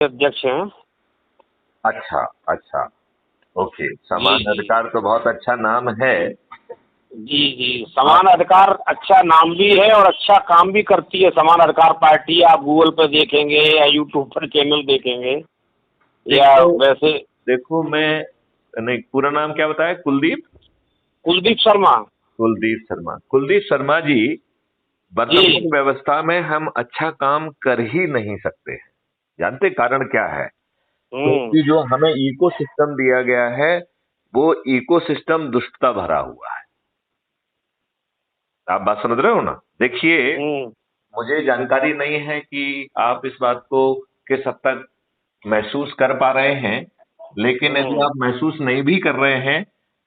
अध्यक्ष हैं। अच्छा अच्छा। ओके, जी समान जी अधिकार तो बहुत अच्छा नाम है। जी जी, समान अधिकार अच्छा नाम भी है और अच्छा काम भी करती है समान अधिकार पार्टी। आप गूगल पर देखेंगे या यूट्यूब पर चैनल देखेंगे या देखो वैसे। देखो मैं, नहीं, पूरा नाम क्या बताया? कुलदीप? कुलदीप शर्मा। कुलदीप शर्मा। कुलदीप शर्मा जी, जी। वर्तमान व्यवस्था में हम अच्छा काम कर ही नहीं सकते। जानते कारण क्या है? हम्म। क्योंकि जो हमें इकोसिस्टम दिया गया है, वो इकोसिस्टम दुष्टता भरा हुआ है। आप बात समझ रहे हो ना? देखिए, हम्म। मुझे जानकारी नहीं है कि आप इस बात को किस हद तक महसूस कर पा रहे हैं, लेकिन यदि हम्म। आप महसूस नहीं भी कर रहे हैं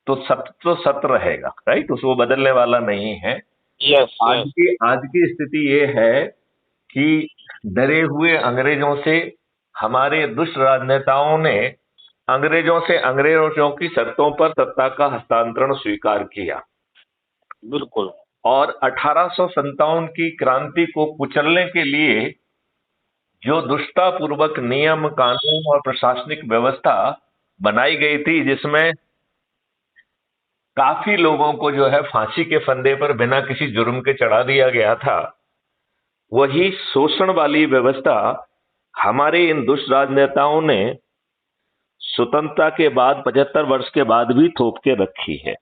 तो सत्य रहेगा, राइट? उसको बदलने वाला नहीं है। यस आज यस। की आज की स्थिति ये है कि डरे हुए अंग्रेजों से हमारे दुष्ट राजनेताओं ने अंग्रेजों की शर्तों पर सत्ता का हस्तांतरण स्वीकार किया बिल्कुल। और 1857 की क्रांति को कुचलने के लिए जो दुष्टतापूर्वक नियम कानून और प्रशासनिक व्यवस्था बनाई गई थी, जिसमें काफी लोगों को जो है फांसी के फंदे पर बिना किसी जुर्म के चढ़ा दिया गया था, वही शोषण वाली व्यवस्था हमारे इन दुष्ट राजनेताओं ने स्वतंत्रता के बाद 75 वर्ष के बाद भी थोप के रखी है।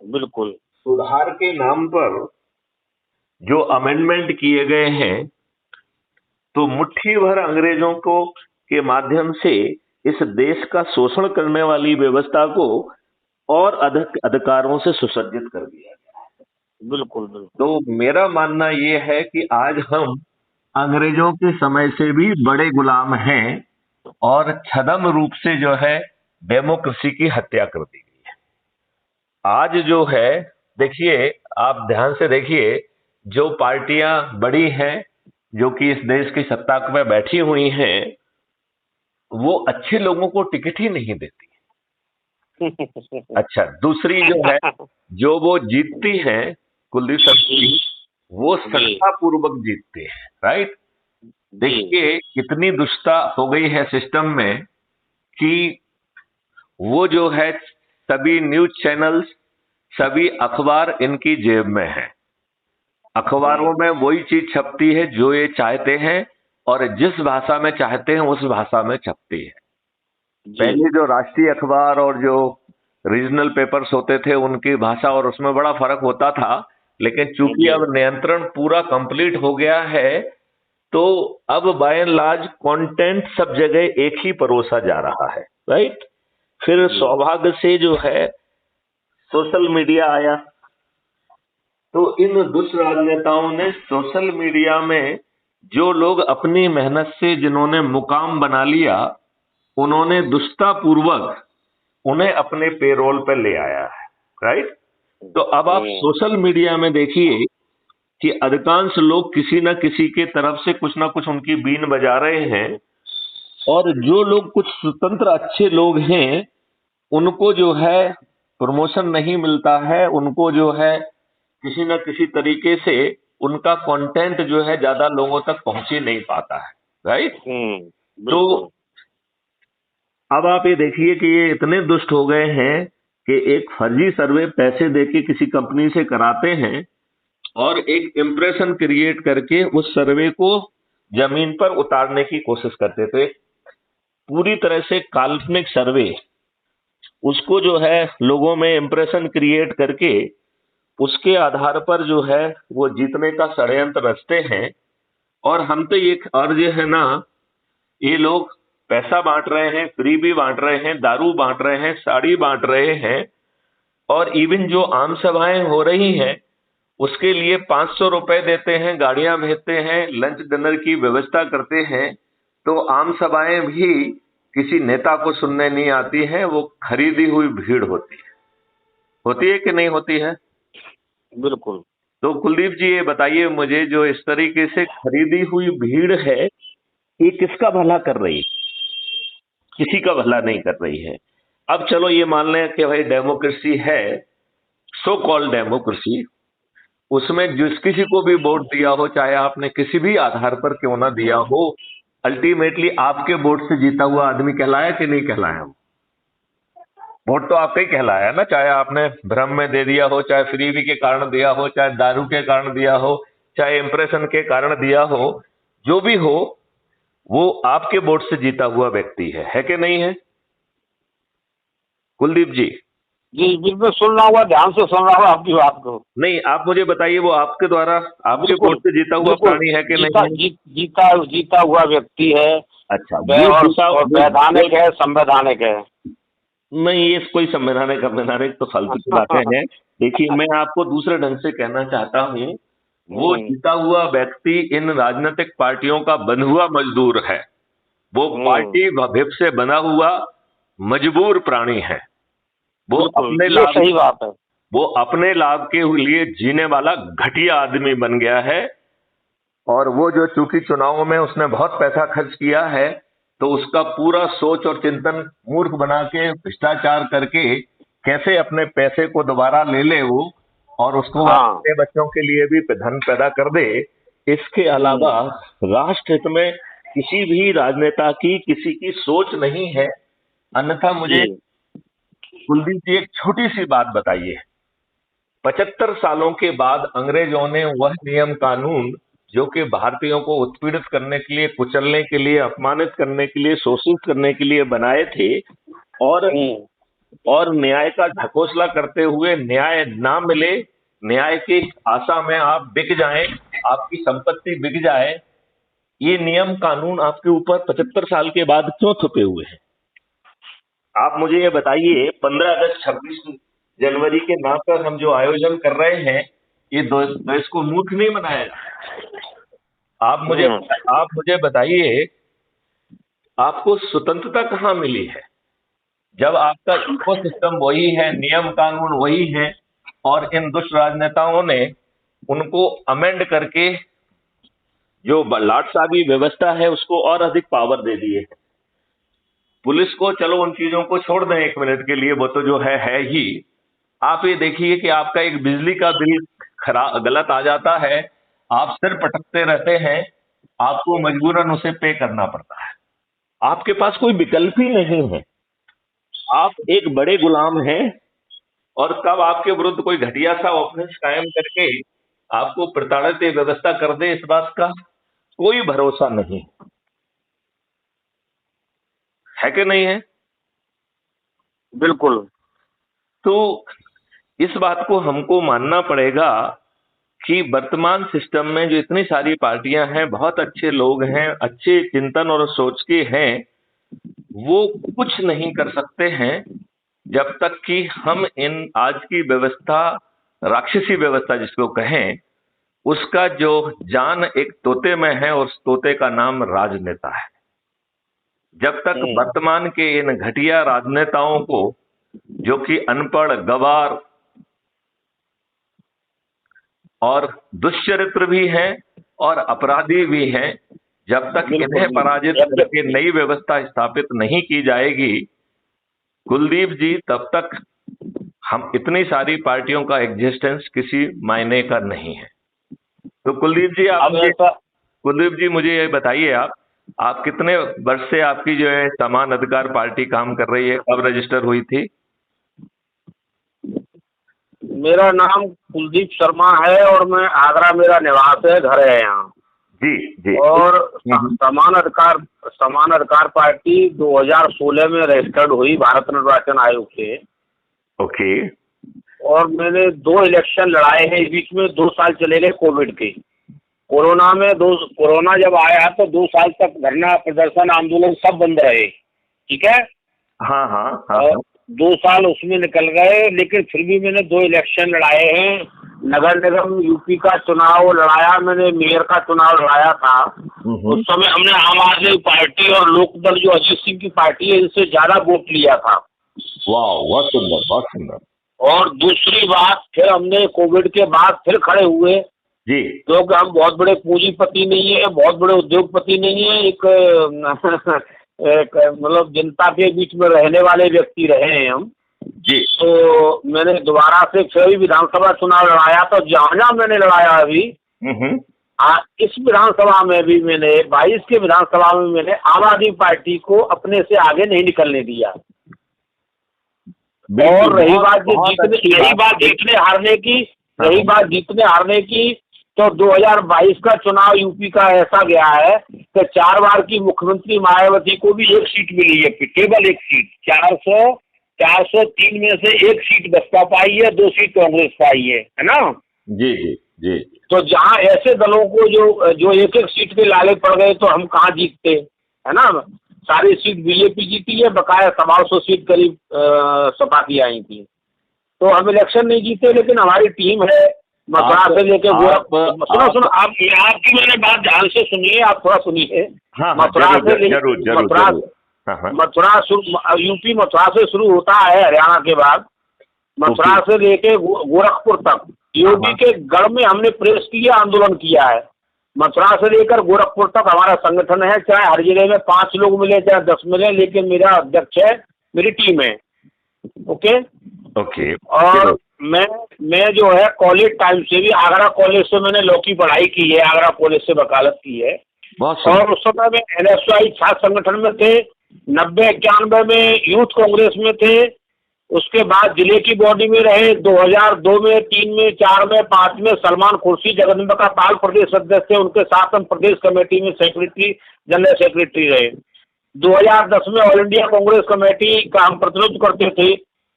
बिल्कुल। सुधार के नाम पर जो अमेंडमेंट किए गए हैं, तो मुट्ठी भर अंग्रेजों को के माध्यम से इस देश का शोषण करने वाली व्यवस्था को और अधिक अधिकारों से सुसज्जित कर दिया। बिल्कुल। बिल्कुल। तो मेरा मानना यह है कि आज हम अंग्रेजों के समय से भी बड़े गुलाम हैं और छद्म रूप से जो है डेमोक्रेसी की हत्या कर दी गई है। आज जो है, देखिए, आप ध्यान से देखिए, जो पार्टियां बड़ी हैं, जो कि इस देश की सत्ता में बैठी हुई हैं, वो अच्छे लोगों को टिकट ही नहीं देती। अच्छा, दूसरी जो है, जो वो जीतती हैं, कुलदीप शर्मा जी, वो जी सत्तापूर्वक जीतते हैं, राइट? जी। देखिए, इतनी दुष्टता हो गई है सिस्टम में कि वो जो है सभी न्यूज चैनल्स, सभी अखबार इनकी जेब में है। अखबारों हम्म। में वही चीज छपती है जो ये चाहते हैं और जिस भाषा में चाहते हैं उस भाषा में छपती है। जी पहले जो राष्ट्रीय अखबार और जो रीजनल पेपर्स होते थे, उनकी भाषा और उसमें बड़ा फर्क होता था, लेकिन चूंकि जी। अब नियंत्रण पूरा कंप्लीट हो गया है, तो अब बाय एंड लार्ज कंटेंट सब जगह एक ही परोसा जा रहा है, राइट? फिर जी। सौभाग्य से जो है सोशल मीडिया आया, तो इन दुष्ट राजनेताओं ने सोशल मीडिया में जो लोग अपनी मेहनत से जिन्होंने मुकाम बना लिया, उन्होंने दुष्टतापूर्वक उन्हें अपने पेरोल पर ले आया है, राइट? तो अब आप हम्म। सोशल मीडिया में देखिए कि अधिकांश लोग किसी न किसी के तरफ से कुछ ना कुछ उनकी बीन बजा रहे हैं, और जो लोग कुछ स्वतंत्र अच्छे लोग हैं, उनको जो है प्रमोशन नहीं मिलता है, उनको जो है किसी न किसी तरीके से उनका कंटेंट जो है ज्यादा लोगों तक पहुंच ही नहीं पाता है, राइट? तो बिल्कुल। अब आप ये देखिए कि ये इतने दुष्ट हो गए हैं कि एक फर्जी सर्वे पैसे देके किसी कंपनी से कराते हैं और एक इंप्रेशन क्रिएट करके उस सर्वे को जमीन पर उतारने की कोशिश करते थे। पूरी तरह से काल्पनिक सर्वे, उसको जो है लोगों में इंप्रेशन क्रिएट करके उसके आधार पर जो है वो जीतने का षड्यंत्र रचते हैं। और हम तो ये, और ये है ना, ये लोग पैसा बांट रहे हैं, फ्री भी बांट रहे हैं, दारू बांट रहे हैं, साड़ी बांट रहे हैं, और इवन जो आम सभाएं हो रही हैं उसके लिए 500 रुपए देते हैं, गाड़ियां भेजते हैं, लंच डिनर की व्यवस्था करते हैं। तो आम सभाएं भी किसी नेता को सुनने नहीं आती हैं, वो खरीदी हुई भीड़ होती है कि नहीं होती है? बिल्कुल। तो कुलदीप जी, ये बताइए मुझे, जो इस तरीके से खरीदी हुई भीड़ है, ये किसका भला कर रही है? किसी का भला नहीं कर रही है। अब चलो ये मान लें कि भाई डेमोक्रेसी है, सो कॉल्ड डेमोक्रेसी, उसमें जिस किसी को भी वोट दिया हो, चाहे आपने किसी भी आधार पर क्यों ना दिया हो, अल्टीमेटली आपके वोट से जीता हुआ आदमी कहलाया कि नहीं कहलाया? वोट तो आपका ही कहलाया ना, चाहे आपने भ्रम में दे दिया हो, चाहे फ्रीबी के कारण दिया हो, चाहे दारू के कारण दिया हो, चाहे इंप्रेशन के कारण दिया हो, जो भी हो वो आपके वोट से जीता हुआ व्यक्ति है कि नहीं है कुलदीप जी? जी बिल्कुल सुन रहा हुआ, ध्यान से सुन रहा हूँ आपकी बात को। नहीं, आप मुझे बताइए वो आपके द्वारा आपके बिल्कुल, वोट से जीता हुआ बिल्कुल, प्राणी है कि नहीं है? जीता हुआ व्यक्ति है। अच्छा, और वैधानिक है, संवैधानिक है। नहीं, ये कोई संवैधानिक तो फालतू की बातें हैं। देखिए, मैं आपको दूसरे ढंग से कहना चाहता हूँ, वो जीता हुआ व्यक्ति इन राजनीतिक पार्टियों का बंधुआ मजदूर है। वो पार्टी विप से बना हुआ मजबूर प्राणी है। वो अपने लाभ, सही बात है, वो अपने लाभ के लिए जीने वाला घटिया आदमी बन गया है। और वो जो चूंकि चुनावों में उसने बहुत पैसा खर्च किया है, तो उसका पूरा सोच और चिंतन मूर्ख बना के भ्रष्टाचार करके कैसे अपने पैसे को दोबारा ले ले वो, और उसको अपने बच्चों के लिए भी धन पैदा कर दे। इसके अलावा राष्ट्र हित में किसी भी राजनेता की किसी की सोच नहीं है। अन्यथा मुझे कुलदीप जी एक छोटी सी बात बताइए, 75 सालों के बाद अंग्रेजों ने वह नियम कानून जो कि भारतीयों को उत्पीड़ित करने के लिए, कुचलने के लिए, अपमानित करने के लिए, शोषित करने के लिए बनाए थे, और न्याय का ढकोसला करते हुए न्याय ना मिले, न्याय की आशा में आप बिक जाएं, आपकी संपत्ति बिक जाए, ये नियम कानून आपके ऊपर 75 साल के बाद क्यों थुपे हुए हैं? आप मुझे ये बताइए, 15 अगस्त 26 जनवरी के नाम पर हम जो आयोजन कर रहे हैं, ये देश को मूर्ख नहीं बनाएगा। आप मुझे बताइए, आपको स्वतंत्रता कहाँ मिली है जब आपका इकोसिस्टम वही है, नियम कानून वही है, और इन दुष्ट राजनेताओं ने उनको अमेंड करके जो लाटसाबी व्यवस्था है उसको और अधिक पावर दे दिए है। पुलिस को चलो उन चीजों को छोड़ दें एक मिनट के लिए, वो तो जो है ही। आप ये देखिए कि आपका एक बिजली का बिल गलत आ जाता है, आप सिर पटकते रहते हैं, आपको मजबूरन उसे पे करना पड़ता है। आपके पास कोई विकल्प ही नहीं है, आप एक बड़े गुलाम हैं। और कब आपके विरुद्ध कोई घटिया सा ऑफेंस कायम करके आपको प्रताड़ित व्यवस्था कर दे, इस बात का कोई भरोसा नहीं है कि नहीं है? बिल्कुल। तो इस बात को हमको मानना पड़ेगा कि वर्तमान सिस्टम में जो इतनी सारी पार्टियां हैं, बहुत अच्छे लोग हैं, अच्छे चिंतन और सोच के हैं, वो कुछ नहीं कर सकते हैं जब तक कि हम इन आज की व्यवस्था, राक्षसी व्यवस्था जिसको कहें, उसका जो जान एक तोते में है और उस तोते का नाम राजनेता है। जब तक वर्तमान के इन घटिया राजनेताओं को, जो कि अनपढ़, गवार और दुष्चरित्र भी हैं और अपराधी भी हैं, जब तक इन्हें पराजित करके नई व्यवस्था स्थापित नहीं की जाएगी कुलदीप जी, तब तक हम इतनी सारी पार्टियों का एग्जिस्टेंस किसी मायने का नहीं है। तो कुलदीप जी मुझे ये बताइए, आप कितने वर्ष से आपकी जो है समान अधिकार पार्टी काम कर रही है? कब रजिस्टर हुई थी? मेरा नाम कुलदीप शर्मा है और मैं आगरा मेरा निवास है, घर है यहाँ। जी। और समान अधिकार पार्टी 2016 में रजिस्टर्ड हुई भारत निर्वाचन आयोग से। ओके। और मैंने 2 इलेक्शन लड़ाए हैं, इस बीच में 2 साल चले गए कोविड के। कोरोना जब आया तो 2 साल तक धरना प्रदर्शन आंदोलन सब बंद रहे, ठीक है। हाँ। और 2 साल उसमें निकल गए, लेकिन फिर भी मैंने 2 इलेक्शन लड़ाए हैं। नगर निगम यूपी का चुनाव लड़ाया मैंने, मेयर का चुनाव लड़ाया था। उस समय हमने आम आदमी पार्टी और लोकदल जो अजीत सिंह की पार्टी है, इनसे ज्यादा वोट लिया था। वाह, बहुत सुंदर। और दूसरी बात, फिर हमने कोविड के बाद फिर खड़े हुए जी, क्योंकि हम बहुत बड़े पूंजीपति नहीं है, बहुत बड़े उद्योगपति नहीं है, एक मतलब जनता के बीच में रहने वाले व्यक्ति रहे हैं हम जी। तो मैंने दोबारा से फिर विधानसभा चुनाव लड़ाया। तो जहाँ मैंने लड़ाया अभी इस विधानसभा में भी मैंने 22 के विधानसभा में मैंने आम आदमी पार्टी को अपने से आगे नहीं निकलने दिया। और रही बात जीतने हारने की, रही बात जीतने हारने की, तो 2022 का चुनाव यूपी का ऐसा गया है कि 4 बार की मुख्यमंत्री मायावती को भी एक सीट मिली है, केवल एक सीट। 403 में से एक सीट बसपा पाई है, 2 सीट कांग्रेस पाई है ना। जी जी जी। तो जहां ऐसे दलों को जो एक एक सीट के लाले पड़ गए, तो हम कहाँ जीतते, है ना। सारी सीट बीजेपी जीती है, बकाया 125 सीट करीब सपा की आई थी। तो हम इलेक्शन नहीं जीते, लेकिन हमारी टीम है मथुरा से लेके सुनो आपकी मैंने बात ध्यान से सुनिए, आप थोड़ा सुनिए। मथुरा यूपी मथुरा से शुरू होता है, हरियाणा के बाद मथुरा से लेके गोरखपुर तक योगी के गढ़ में हमने प्रेस किया, आंदोलन किया है। मथुरा से लेकर गोरखपुर तक हमारा संगठन है, चाहे हर जगह में 5 लोग मिले चाहे 10 मिले, लेकिन मेरा अध्यक्ष है, मेरी टीम है। Okay okay. और मैं जो है कॉलेज टाइम से भी आगरा कॉलेज से मैंने लॉ की पढ़ाई की है, आगरा कॉलेज से वकालत की है। और उस समय में NSY छात्र संगठन में थे, 90-91 में यूथ कांग्रेस में थे, उसके बाद जिले की बॉडी में रहे, 2002 में, 3 में, 4 में, 5 में सलमान खुर्शी जगदम्बिका पाल प्रदेश अध्यक्ष थे, उनके साथ हम प्रदेश कमेटी में सेक्रेटरी, जनरल सेक्रेटरी रहे। 2010 में ऑल इंडिया कांग्रेस कमेटी का हम प्रतिनिधित्व करते थे।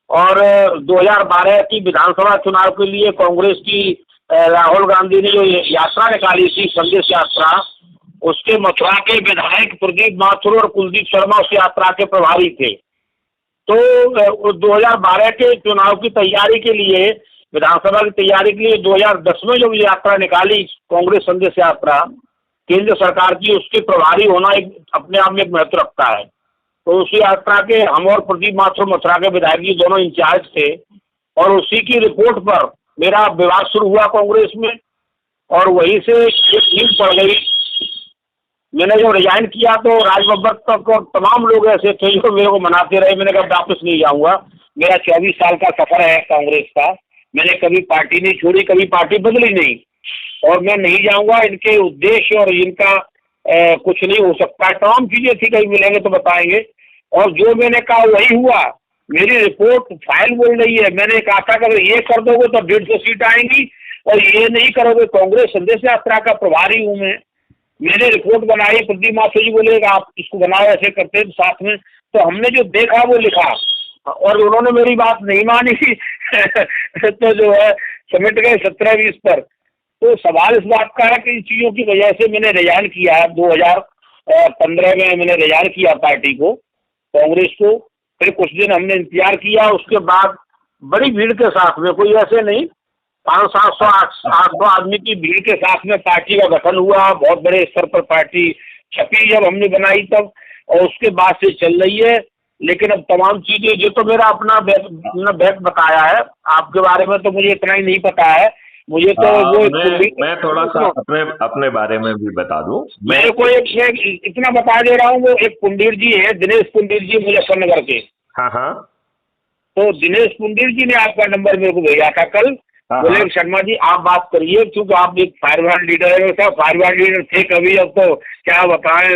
और 2012 की विधानसभा चुनाव के लिए कांग्रेस की राहुल गांधी ने जो यात्रा निकाली थी, संदेश यात्रा, उसके मथुरा के विधायक प्रदीप माथुर और कुलदीप शर्मा उस यात्रा के प्रभारी थे। तो 2012 के चुनाव की तैयारी के लिए, विधानसभा की तैयारी के लिए 2010 में जो यात्रा निकाली कांग्रेस संदेश यात्रा केंद्र सरकार की, उसके प्रभारी होना एक अपने आप में एक महत्व रखता है। तो उस यात्रा के हम और प्रदीप माथुर मथुरा के विधायक जी दोनों इंचार्ज थे। और उसी की रिपोर्ट पर मेरा विवाद शुरू हुआ कांग्रेस में, और वहीं से एक नींद पड़ गई। मैंने जो रिजाइन किया तो राजबब्बर तक और तमाम लोग ऐसे थे जो मेरे को मनाते रहे। मैंने कहा वापस नहीं जाऊंगा, मेरा 24 साल का सफर है कांग्रेस का, मैंने कभी पार्टी नहीं छोड़ी, कभी पार्टी बदली नहीं, और मैं नहीं जाऊंगा। इनके उद्देश्य और इनका कुछ नहीं हो सकता, तमाम चीजें थी, कहीं मिलेंगे तो बताएंगे। और जो मैंने कहा वही हुआ। मेरी रिपोर्ट फाइल बोल रही है, मैंने कहा था कि अगर ये कर दोगे तो 150 सीट आएंगी, और ये नहीं करोगे, कांग्रेस संदेश यात्रा का प्रभारी हूं मैं। मैंने रिपोर्ट बनाई, प्रदीप माथुर जी बोले आप इसको बनाओ, ऐसे करते हैं साथ में। तो हमने जो देखा वो लिखा, और उन्होंने मेरी बात नहीं मानी तो जो है समिट गए 17-20 पर। तो सवाल इस बात का है कि इन चीजों की वजह से मैंने रिजाइन किया है। 2015 में मैंने रिजाइन किया पार्टी को, कांग्रेस को। फिर कुछ दिन हमने इंतजार किया, उसके बाद बड़ी भीड़ के साथ में, कोई ऐसे नहीं, 500-700-800 आदमी की भीड़ के साथ में पार्टी का गठन हुआ। बहुत बड़े स्तर पर पार्टी छपी जब हमने बनाई तब, और उसके बाद से चल रही है। लेकिन अब तमाम चीजें, जो तो मेरा अपना बैक बताया है, आपके बारे में तो मुझे इतना ही नहीं पता है। मुझे तो मैं थोड़ा सा अपने बारे में भी बता दूं। मेरे को एक इतना बता दे रहा हूँ, वो एक पुंडीर जी है, दिनेश पुंडीर जी, मुजफ्फरनगर के। हाँ। तो दिनेश पुंडीर जी ने आपका नंबर मेरे को भेजा था कल। बोले शर्मा जी आप बात करिए, क्योंकि आप एक फायरब्रांड लीडर है। फायरब्रांड लीडर थे कभी, अब तो क्या बताएं,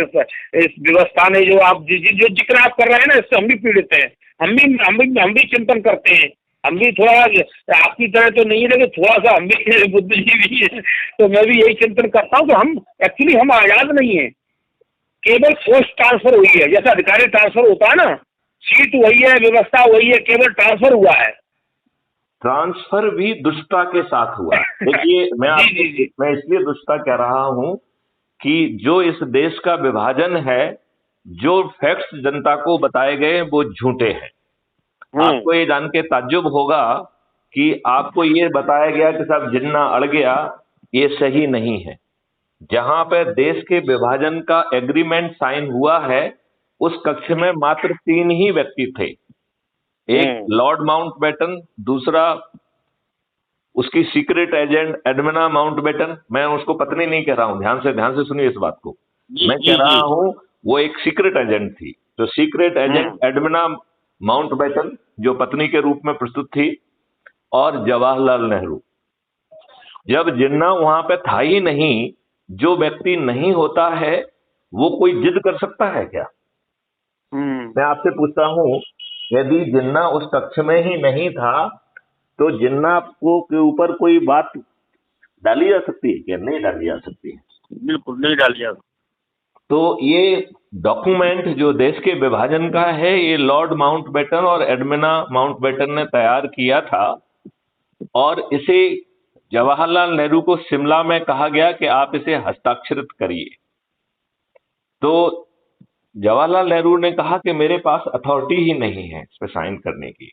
इस व्यवस्था ने जो आप जो जिक्र आप कर रहे हैं ना, इससे हम भी पीड़ित हैं। हम भी चिंतन करते हैं। हम भी थोड़ा आपकी तरह तो नहीं है, लेकिन थोड़ा सा हम भी बुद्धिजीवी है। तो मैं भी यही चिंतन करता हूँ कि हम आजाद नहीं है, केवल पोस्ट ट्रांसफर हुई है। जैसा अधिकारी ट्रांसफर होता है ना, सीट वही है, व्यवस्था वही है, केवल ट्रांसफर हुआ है। ट्रांसफर भी दुष्टता के साथ हुआ। देखिए मैं इसलिए दुष्टता कह रहा हूं कि जो इस देश का विभाजन है, जो फैक्ट्स जनता को बताए गए वो झूठे हैं। आपको ये जान के ताज्जुब होगा कि आपको ये बताया गया कि साहब जिन्ना अड़ गया, ये सही नहीं है। जहां पे देश के विभाजन का एग्रीमेंट साइन हुआ है, उस कक्ष में मात्र 3 ही व्यक्ति थे। एक लॉर्ड माउंटबेटन, दूसरा उसकी सीक्रेट एजेंट एडमिना माउंटबेटन। मैं उसको पत्नी नहीं कह रहा हूं, ध्यान से सुनिए इस बात को। मैं कह रहा हूं वो एक सीक्रेट एजेंट थी। तो सीक्रेट एजेंट एडमिना माउंटबेटन जो पत्नी के रूप में प्रस्तुत थी, और जवाहरलाल नेहरू। जब जिन्ना वहां पे था ही नहीं, जो व्यक्ति नहीं होता है वो कोई जिद कर सकता है क्या? मैं आपसे पूछता हूँ, यदि जिन्ना उस कक्ष में ही नहीं था तो जिन्ना को के ऊपर कोई बात डाली जा सकती है क्या? नहीं डाली जा सकती है। बिल्कुल नहीं डाल दिया। तो ये डॉक्यूमेंट जो देश के विभाजन का है, ये लॉर्ड माउंटबेटन और एडमिना माउंटबेटन ने तैयार किया था और इसे जवाहरलाल नेहरू को शिमला में कहा गया कि आप इसे हस्ताक्षरित करिए। तो जवाहरलाल नेहरू ने कहा कि मेरे पास अथॉरिटी ही नहीं है इस पर साइन करने की,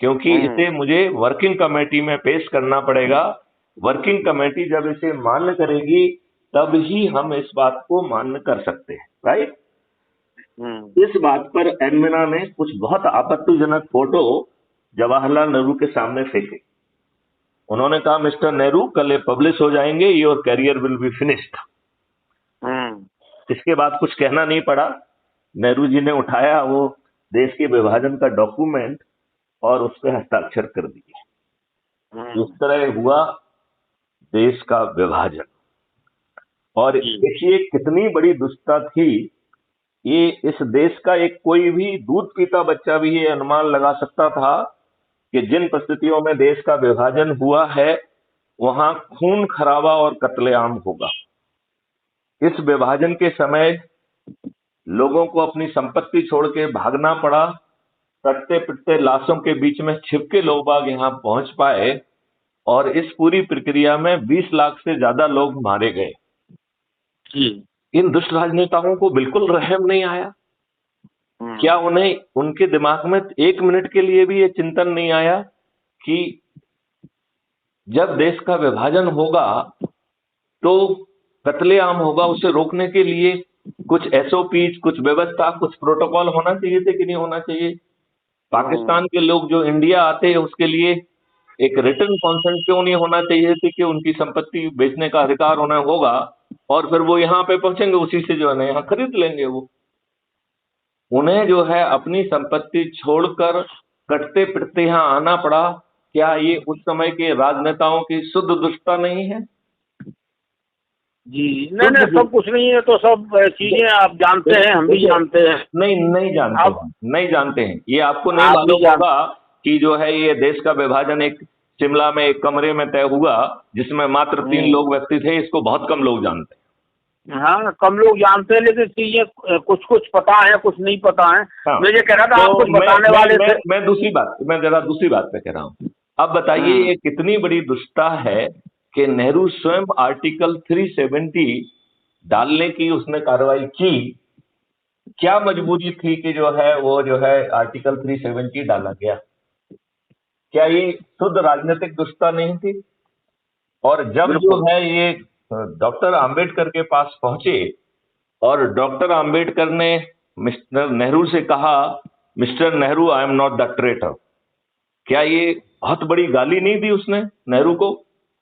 क्योंकि इसे मुझे वर्किंग कमेटी में पेश करना पड़ेगा। वर्किंग कमेटी जब इसे मान्य करेगी तब ही हम इस बात को मान्य कर सकते हैं, राइट। इस बात पर एडमिना ने कुछ बहुत आपत्तिजनक फोटो जवाहरलाल नेहरू के सामने फेंके। उन्होंने कहा, मिस्टर नेहरू, कल ये पब्लिश हो जाएंगे, your career will be finished. इसके बाद कुछ कहना नहीं पड़ा। नेहरू जी ने उठाया वो देश के विभाजन का डॉक्यूमेंट और उस पर हस्ताक्षर कर दिए। इस तरह हुआ देश का विभाजन। और देखिए कितनी बड़ी दुष्टता थी। ये इस देश का एक कोई भी दूध पीता बच्चा भी ये अनुमान लगा सकता था कि जिन परिस्थितियों में देश का विभाजन हुआ है वहां खून खराबा और कत्लेआम होगा। इस विभाजन के समय लोगों को अपनी संपत्ति छोड़ के भागना पड़ा। कटते पिटते लाशों के बीच में छिप के लोग बाग यहाँ पहुंच पाए और इस पूरी प्रक्रिया में 20 लाख से ज्यादा लोग मारे गए। इन दुष्ट राजनेताओं को बिल्कुल रहम नहीं आया। क्या उन्हें उनके दिमाग में एक मिनट के लिए भी ये चिंतन नहीं आया कि जब देश का विभाजन होगा तो कत्लेआम होगा, उसे रोकने के लिए कुछ एसओपीज, कुछ व्यवस्था, कुछ प्रोटोकॉल होना चाहिए थे कि नहीं होना चाहिए? पाकिस्तान के लोग जो इंडिया आते हैं उसके लिए एक रिटर्न कॉन्सेंट क्यों नहीं होना चाहिए थी कि उनकी संपत्ति बेचने का अधिकार उन्हें होगा और फिर वो यहाँ पे पहुंचेंगे, उसी से जो है ना यहाँ खरीद लेंगे। वो उन्हें जो है अपनी संपत्ति छोड़कर कटते पिटते यहाँ आना पड़ा। क्या ये उस समय के राजनेताओं की शुद्ध दुष्टता नहीं है? जी नहीं नहीं, सब कुछ नहीं है। तो सब चीजें आप जानते हैं, हम भी जानते हैं। नहीं जानते, नहीं जानते हैं। ये आपको नहीं मालूम होगा कि जो है ये देश का विभाजन एक शिमला में एक कमरे में तय हुआ जिसमें मात्र 3 लोग व्यक्ति थे। इसको बहुत कम लोग जानते हैं। हाँ, कम लोग जानते हैं, लेकिन चीजें कुछ कुछ पता है, कुछ नहीं पता है। हाँ। मैं ये कह रहा था, आप कुछ बताने वाले थे। मैं जरा दूसरी बात पे कह रहा हूँ। अब बताइए ये कितनी बड़ी दुष्टता है कि नेहरू स्वयं आर्टिकल 370 डालने की उसने कार्रवाई की। क्या मजबूरी थी कि जो है वो जो है आर्टिकल 370 डाला गया? क्या ये शुद्ध राजनीतिक दुष्टता नहीं थी? और जब जो है ये डॉक्टर आम्बेडकर के पास पहुंचे और डॉक्टर आम्बेडकर ने मिस्टर नेहरू से कहा, mister Nehru, I am not the traitor. क्या ये बहुत बड़ी गाली नहीं दी उसने नेहरू को,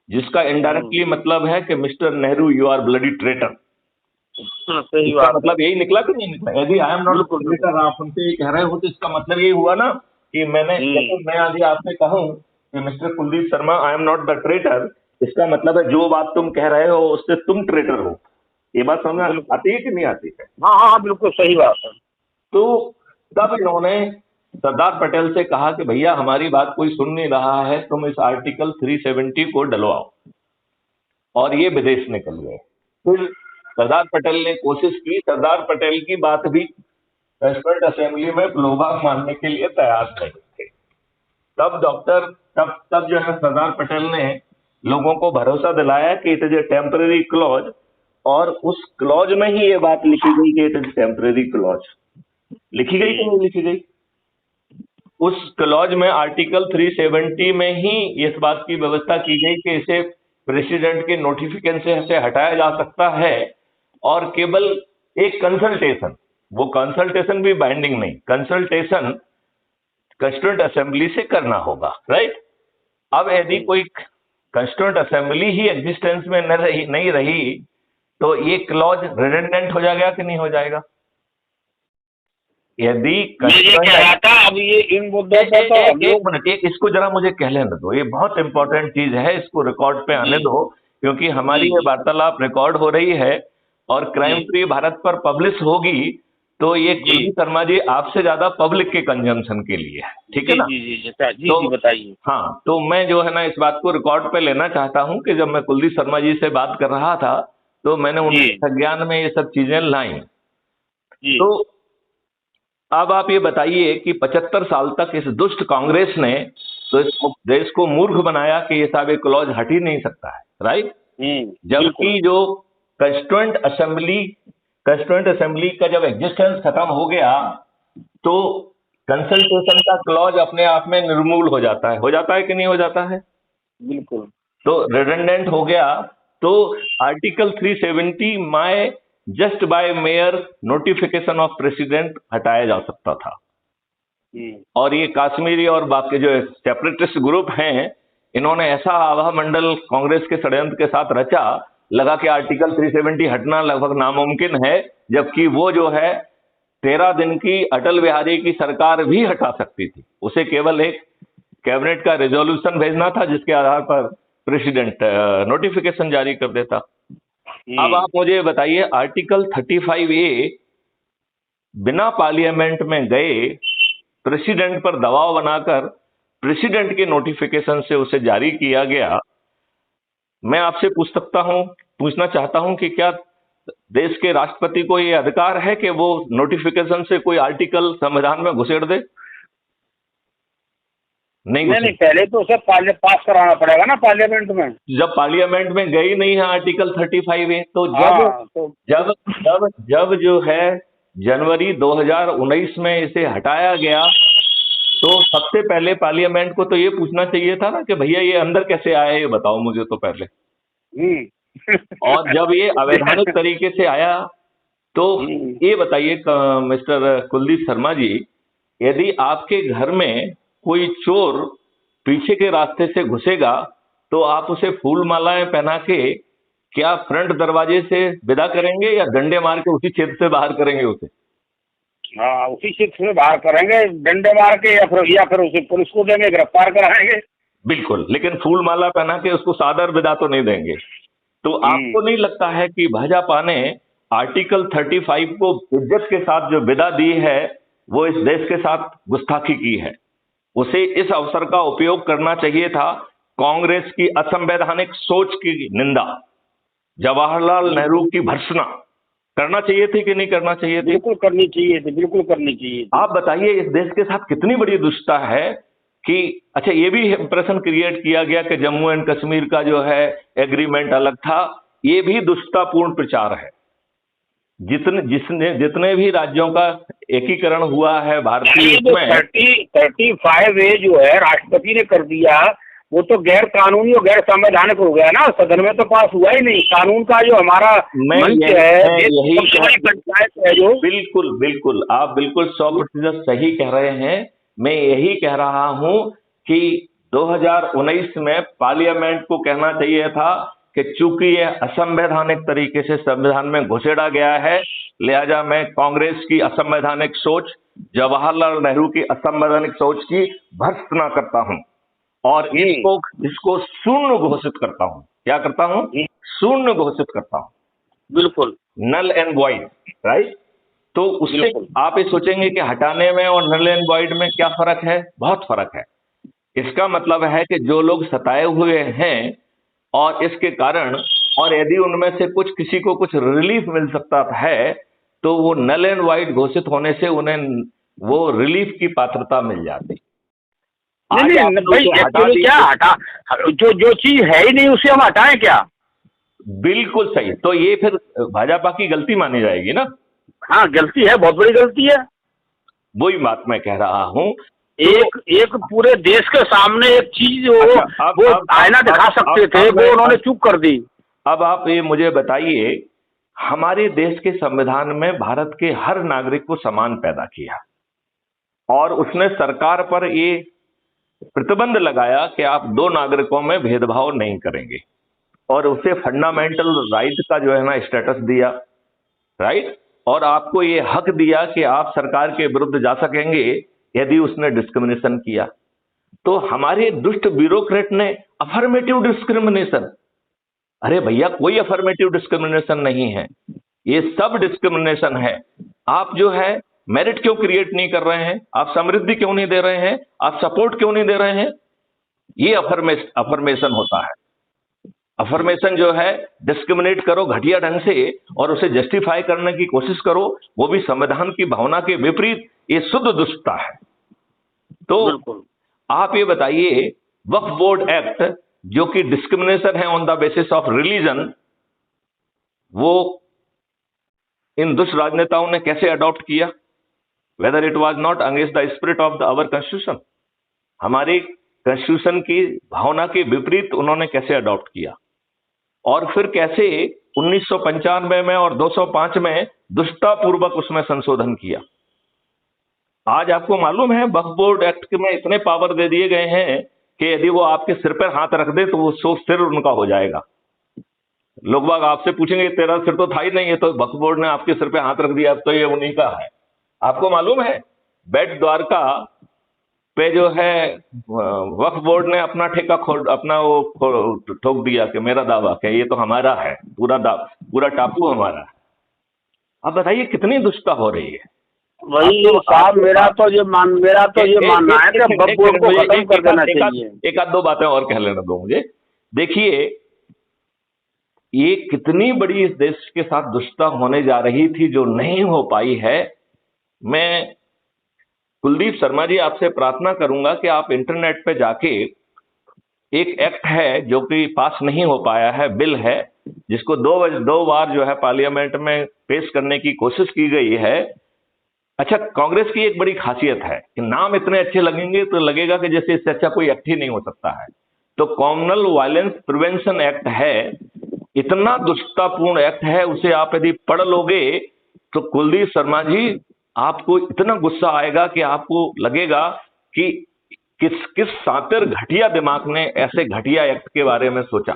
जिसका इनडायरेक्टली मतलब है कि Mister Nehru, you are bloody traitor. सही बात, मतलब यही निकला कि नहीं निकला? यदि आई एम नॉट ट्रेटर आप हमसे ये कह रहे हो तो इसका मतलब यही हुआ ना कि मैं आज आपसे कहूं कि mister Kuldeep Sharma, I am not the traitor, इसका मतलब है जो बात तुम कह रहे हो उससे तुम ट्रेटर हो। ये बात समझ आती है कि नहीं आती है? हाँ, बिल्कुल सही बात है। तो तब इन्होंने सरदार पटेल से कहा कि भैया हमारी बात कोई सुन नहीं रहा है, तुम इस आर्टिकल 370 को डलवाओ, और ये विदेश निकल गए। फिर सरदार पटेल ने कोशिश की। सरदार पटेल की बात भी कॉन्स्टिट्यूएंट असेंबली में लोग मानने के लिए तैयार नहीं थे। तब जो है सरदार पटेल ने लोगों को भरोसा दिलाया कि it is a temporary clause, और उस क्लॉज में ही ये बात लिखी गई कि इट इज टेम्पररी क्लॉज। लिखी गई कि नहीं लिखी गई? उस क्लॉज में आर्टिकल 370 में ही इस बात की व्यवस्था की गई कि इसे प्रेसिडेंट के नोटिफिकेशन से हटाया जा सकता है और केवल एक कंसल्टेशन, वो कंसल्टेशन भी बाइंडिंग नहीं, कंसल्टेशन कॉन्स्टिट्यूएंट असेंबली से करना होगा, राइट। अब यदि कोई कॉन्स्टिट्यूएंट असेंबली ही एग्जिस्टेंस में नहीं रही तो ये क्लॉज रिडंडेंट हो जाएगा कि नहीं हो जाएगा? यदि अब ये इन मुद्दों एक मिनट, इसको जरा मुझे कह लेने दो, ये बहुत इंपॉर्टेंट चीज है, इसको रिकॉर्ड पे आने दो क्योंकि हमारी जी ये वार्तालाप रिकॉर्ड हो रही है और क्राइम जी फ्री भारत पर पब्लिश होगी, तो ये जी कुलदीप शर्मा जी आपसे ज्यादा पब्लिक के कंजम्पशन के लिए है, ठीक है जी ना। जी जी जी तो जी बताइए। हाँ, तो मैं जो है ना इस बात को रिकॉर्ड पे लेना चाहता हूं कि जब मैं कुलदीप शर्मा जी से बात कर रहा था तो मैंने जी उनके संज्ञान में ये सब चीजें लाई। जी तो अब आप ये बताइए कि 75 साल तक इस दुष्ट कांग्रेस ने तो इस देश को मूर्ख बनाया कि ये सब एक क्लॉज हट ही नहीं सकता है, राइट। बिल्कुल। जबकि जो कंस्टिट्यूएंट असेंबली का जब एग्जिस्टेंस खत्म हो गया तो कंसल्टेशन का क्लॉज अपने आप में निर्मूल हो जाता है कि नहीं हो जाता है, बिल्कुल। तो रिडंडेंट हो गया। तो article 370 my just by mayor notification of president हटाया जा सकता था। और ये कश्मीरी और बाकी जो सेपरेटिस्ट ग्रुप हैं, इन्होंने ऐसा आभा मंडल कांग्रेस के षड्यंत्र के साथ रचा, लगा कि आर्टिकल 370 हटना लगभग नामुमकिन है, जबकि वो जो है 13 दिन की अटल बिहारी की सरकार भी हटा सकती थी। उसे केवल एक कैबिनेट का रेजोल्यूशन भेजना था जिसके आधार पर प्रेसिडेंट नोटिफिकेशन जारी कर देता। अब आप मुझे बताइए, आर्टिकल 35A बिना पार्लियामेंट में गए प्रेसिडेंट पर दबाव बनाकर प्रेसिडेंट के नोटिफिकेशन से उसे जारी किया गया। मैं आपसे पूछना चाहता हूं कि क्या देश के राष्ट्रपति को यह अधिकार है कि वो नोटिफिकेशन से कोई आर्टिकल संविधान में घुसेड़ दे? नहीं, पहले तो उसे पास कराना पड़ेगा ना पार्लियामेंट में। जब पार्लियामेंट में गई नहीं है आर्टिकल 35A, तो जब जो है जनवरी 2019 में इसे हटाया गया, तो सबसे पहले पार्लियामेंट को तो ये पूछना चाहिए था ना कि भैया ये अंदर कैसे आया, ये बताओ मुझे तो पहले। और जब ये अवैधानिक तरीके से आया तो ये बताइए मिस्टर कुलदीप शर्मा जी, यदि आपके घर में कोई चोर पीछे के रास्ते से घुसेगा तो आप उसे फूल मालाएं पहना के क्या फ्रंट दरवाजे से विदा करेंगे या डंडे मार के उसी क्षेत्र से बाहर करेंगे उसे? हाँ, उसी क्षेत्र से बाहर करेंगे, डंडे मार के, या फिर उसे पुलिस को देंगे, गिरफ्तार कराएंगे। बिल्कुल, लेकिन फूल माला पहना के उसको सादर विदा तो नहीं देंगे। तो आपको नहीं लगता है कि भाजपा ने आर्टिकल 35 को इज्जत के साथ जो विदा दी है वो इस देश के साथ गुस्ताखी की है? उसे इस अवसर का उपयोग करना चाहिए था कांग्रेस की असंवैधानिक सोच की निंदा, जवाहरलाल नेहरू की भर्त्सना करना चाहिए थी कि नहीं करना चाहिए थी? बिल्कुल करनी चाहिए थी, बिल्कुल करनी चाहिए थी। आप बताइए इस देश के साथ कितनी बड़ी दुष्टता है कि अच्छा, ये भी इंप्रेशन क्रिएट किया गया कि जम्मू एंड कश्मीर का जो है एग्रीमेंट अलग था। ये भी दुष्टतापूर्ण प्रचार है। जितने भी राज्यों का एकीकरण हुआ है भारतीय, जो 35A जो है राष्ट्रपति ने कर दिया, वो तो गैर कानूनी और गैर संवैधानिक हो गया ना, सदन में तो पास हुआ ही नहीं। कानून का जो हमारा मंच है, पंचायत है जो, बिल्कुल बिल्कुल, आप बिल्कुल 100% सही कह रहे हैं। मैं यही कह रहा हूं कि 2019 में पार्लियामेंट को कहना चाहिए था कि चूंकि यह असंवैधानिक तरीके से संविधान में घुसेड़ा गया है, लिहाजा मैं कांग्रेस की असंवैधानिक सोच, जवाहरलाल नेहरू की असंवैधानिक सोच की भर्त्सना करता हूं और इसको शून्य घोषित करता हूं। क्या करता हूं? शून्य घोषित करता हूं। बिल्कुल, नल एंड वॉइड, राइट। तो उससे आप ये सोचेंगे कि हटाने में और नल एंड वॉइड में क्या फर्क है? बहुत फर्क है। इसका मतलब है कि जो लोग सताए हुए हैं और इसके कारण, और यदि उनमें से किसी को कुछ रिलीफ मिल सकता है तो वो नल एंड वाइड घोषित होने से उन्हें वो रिलीफ की पात्रता मिल जाती। नहीं भाई, एक्चुअली क्या हटा, जो चीज है ही नहीं उसे हम हटाएं क्या? बिल्कुल सही। तो ये फिर भाजपा की गलती मानी जाएगी ना? हाँ, गलती है, बहुत बड़ी गलती है। वही बात मैं कह रहा हूं। एक पूरे देश के सामने एक चीज वो आईना दिखा सकते थे, वो उन्होंने चूक कर दी। अब आप ये मुझे बताइए, हमारे देश के संविधान में भारत के हर नागरिक को समान पैदा किया और उसने सरकार पर ये प्रतिबंध लगाया कि आप दो नागरिकों में भेदभाव नहीं करेंगे और उसे फंडामेंटल राइट का जो है ना स्टेटस दिया, राइट। और आपको ये हक दिया कि आप सरकार के विरुद्ध जा सकेंगे यदि उसने डिस्क्रिमिनेशन किया। तो हमारे दुष्ट ब्यूरोक्रेट ने अफर्मेटिव डिस्क्रिमिनेशन, अरे भैया, कोई अफर्मेटिव डिस्क्रिमिनेशन नहीं है, ये सब डिस्क्रिमिनेशन है। आप जो है मेरिट क्यों क्रिएट नहीं कर रहे हैं, आप समृद्धि क्यों नहीं दे रहे हैं, आप सपोर्ट क्यों नहीं दे रहे हैं? ये अफर्मेशन होता है। अफर्मेशन जो है, डिस्क्रिमिनेट करो घटिया ढंग से और उसे जस्टिफाई करने की कोशिश करो, वो भी संविधान की भावना के विपरीत, ये शुद्ध दुष्टता है। तो बिल्कुल। आप ये बताइए, वक्फ बोर्ड एक्ट जो कि डिस्क्रिमिनेशन है on the basis of religion, वो इन दुष्ट राजनेताओं ने कैसे अडॉप्ट किया? Whether it was not against the spirit of the our constitution, हमारे कॉन्स्टिट्यूशन की भावना के विपरीत उन्होंने कैसे अडॉप्ट किया? और फिर कैसे 1995 में और 205 में दुष्टतापूर्वक उसमें संशोधन किया? आज आपको मालूम है वक्फ बोर्ड एक्ट में इतने पावर दे दिए गए हैं कि यदि वो आपके सिर पर हाथ रख दे तो वो सिर उनका हो जाएगा। लोग बाग आपसे पूछेंगे तेरा सिर तो था ही नहीं, है तो वक्फ बोर्ड ने आपके सिर पे हाथ रख दिया, अब तो ये उन्हीं का है। आपको मालूम है बेट द्वारका पे जो है वक्फ बोर्ड ने अपना ठेका अपना वो ठोक दिया कि मेरा दावा है, ये तो हमारा है, पूरा टापू हमारा है। अब बताइए कितनी दुष्टता हो रही है। वही साहब, मेरा तो ये मानना है कि वक्फ बोर्ड को खत्म कर देना चाहिए। एक आध दो बातें और कह लेने दो मुझे। देखिए, ये कितनी बड़ी इस देश के साथ दुष्टता होने जा रही थी जो नहीं हो पाई है। मैं कुलदीप शर्मा जी आपसे प्रार्थना करूंगा कि आप इंटरनेट पे जाके, एक एक्ट है जो कि पास नहीं हो पाया है, बिल है जिसको दो बार जो है पार्लियामेंट में पेश करने की कोशिश की गई है। अच्छा, कांग्रेस की एक बड़ी खासियत है कि नाम इतने अच्छे लगेंगे तो लगेगा कि जैसे इससे अच्छा कोई एक्ट ही नहीं हो सकता है। तो कॉमनल वायलेंस प्रिवेंशन एक्ट है, इतना दुष्टतापूर्ण एक्ट है, उसे आप यदि पढ़ लोगे तो कुलदीप शर्मा जी आपको इतना गुस्सा आएगा कि आपको लगेगा कि किस सातिर घटिया दिमाग ने ऐसे घटिया एक्ट के बारे में सोचा।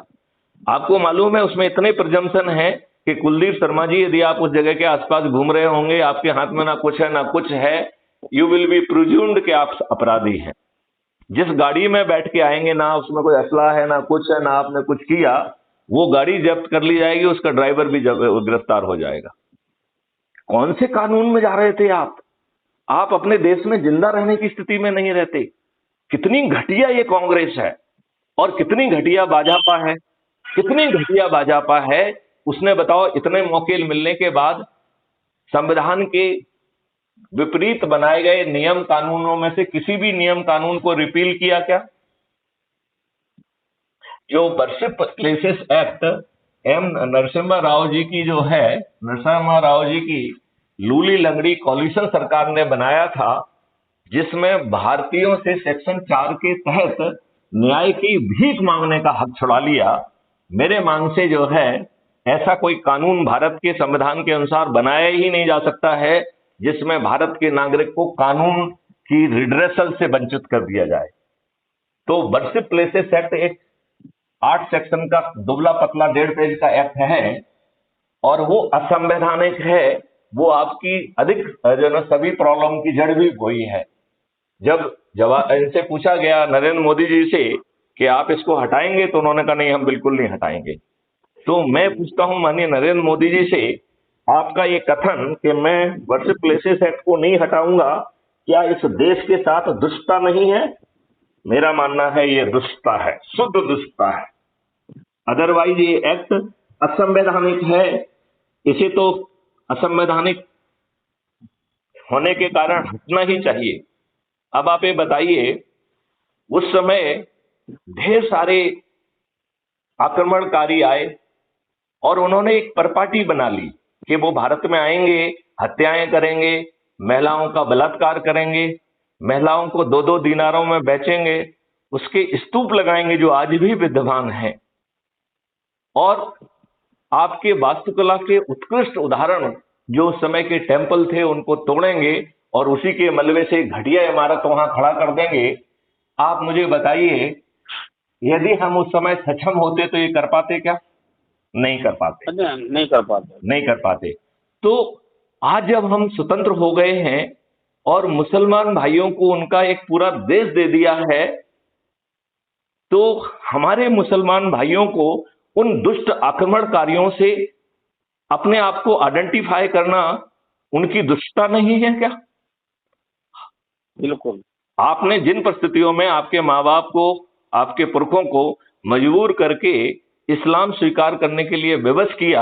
आपको मालूम है उसमें इतने प्रजम्पशन है कि कुलदीप शर्मा जी यदि आप उस जगह के आसपास घूम रहे होंगे, आपके हाथ में ना कुछ है ना कुछ है, यू विल बी प्रिज्यूम्ड कि आप अपराधी हैं। जिस गाड़ी में बैठ के आएंगे ना उसमें कोई असला है ना कुछ है, ना आपने कुछ किया, वो गाड़ी जब्त कर ली जाएगी, उसका ड्राइवर भी गिरफ्तार हो जाएगा। कौन से कानून में जा रहे थे आप? आप अपने देश में जिंदा रहने की स्थिति में नहीं रहते। कितनी घटिया ये कांग्रेस है और कितनी घटिया भाजपा है, कितनी घटिया भाजपा है। उसने बताओ इतने मौके मिलने के बाद संविधान के विपरीत बनाए गए नियम कानूनों में से किसी भी नियम कानून को रिपील किया क्या? जो worship places act M Narasimha Rao ji की जो है, नरसिम्हा राव जी की लूली लंगड़ी कॉलिशन सरकार ने बनाया था, जिसमें भारतीयों से सेक्शन 4 के तहत न्याय की भीख मांगने का हक छुड़ा लिया। मेरे मांग से जो है ऐसा कोई कानून भारत के संविधान के अनुसार बनाया ही नहीं जा सकता है जिसमें भारत के नागरिक को कानून की रिड्रेसल से वंचित कर दिया जाए। तो वर्शिप प्लेसेस एक्ट एक 8 सेक्शन का दुबला पतला 1.5 पेज का एक्ट है और वो असंवैधानिक है। वो आपकी अधिक जो ना सभी प्रॉब्लम की जड़ भी वही है। जब इनसे पूछा गया नरेंद्र मोदी जी से कि आप इसको हटाएंगे तो उन्होंने कहा नहीं, हम बिल्कुल नहीं हटाएंगे। तो मैं पूछता हूं माननीय नरेंद्र मोदी जी से, आपका ये कथन कि मैं वर्शिप प्लेसेस एक्ट को नहीं हटाऊंगा, क्या इस देश के साथ दुष्टता नहीं है? मेरा मानना है ये दुष्टता है, शुद्ध दुष्टता है। अदरवाइज ये एक्ट असंवैधानिक है। इसे तो असंवैधानिक होने के कारण हटना ही चाहिए। अब आप ये बताइए, उस समय ढेर सारे आक्रमणकारी आए और उन्होंने एक परपाटी बना ली कि वो भारत में आएंगे, हत्याएं करेंगे, महिलाओं का बलात्कार करेंगे, महिलाओं को 2-2 दीनारों में बेचेंगे, उसके स्तूप लगाएंगे जो आज भी विद्यमान हैं। और आपके वास्तुकला के उत्कृष्ट उदाहरण जो उस समय के टेंपल थे उनको तोड़ेंगे और उसी के मलबे से घटिया इमारत वहां खड़ा कर देंगे। आप मुझे बताइए, यदि हम उस समय सक्षम होते तो ये कर पाते क्या? नहीं कर पाते, नहीं कर पाते। तो आज जब हम स्वतंत्र हो गए हैं और मुसलमान भाइयों को उनका एक पूरा देश दे दिया है, तो हमारे मुसलमान भाइयों को उन दुष्ट आक्रमणकारियों से अपने आप को आइडेंटिफाई करना उनकी दुष्टता नहीं है क्या? बिल्कुल। आपने जिन परिस्थितियों में आपके माँ बाप को, आपके पुरखों को मजबूर करके इस्लाम स्वीकार करने के लिए विवश किया,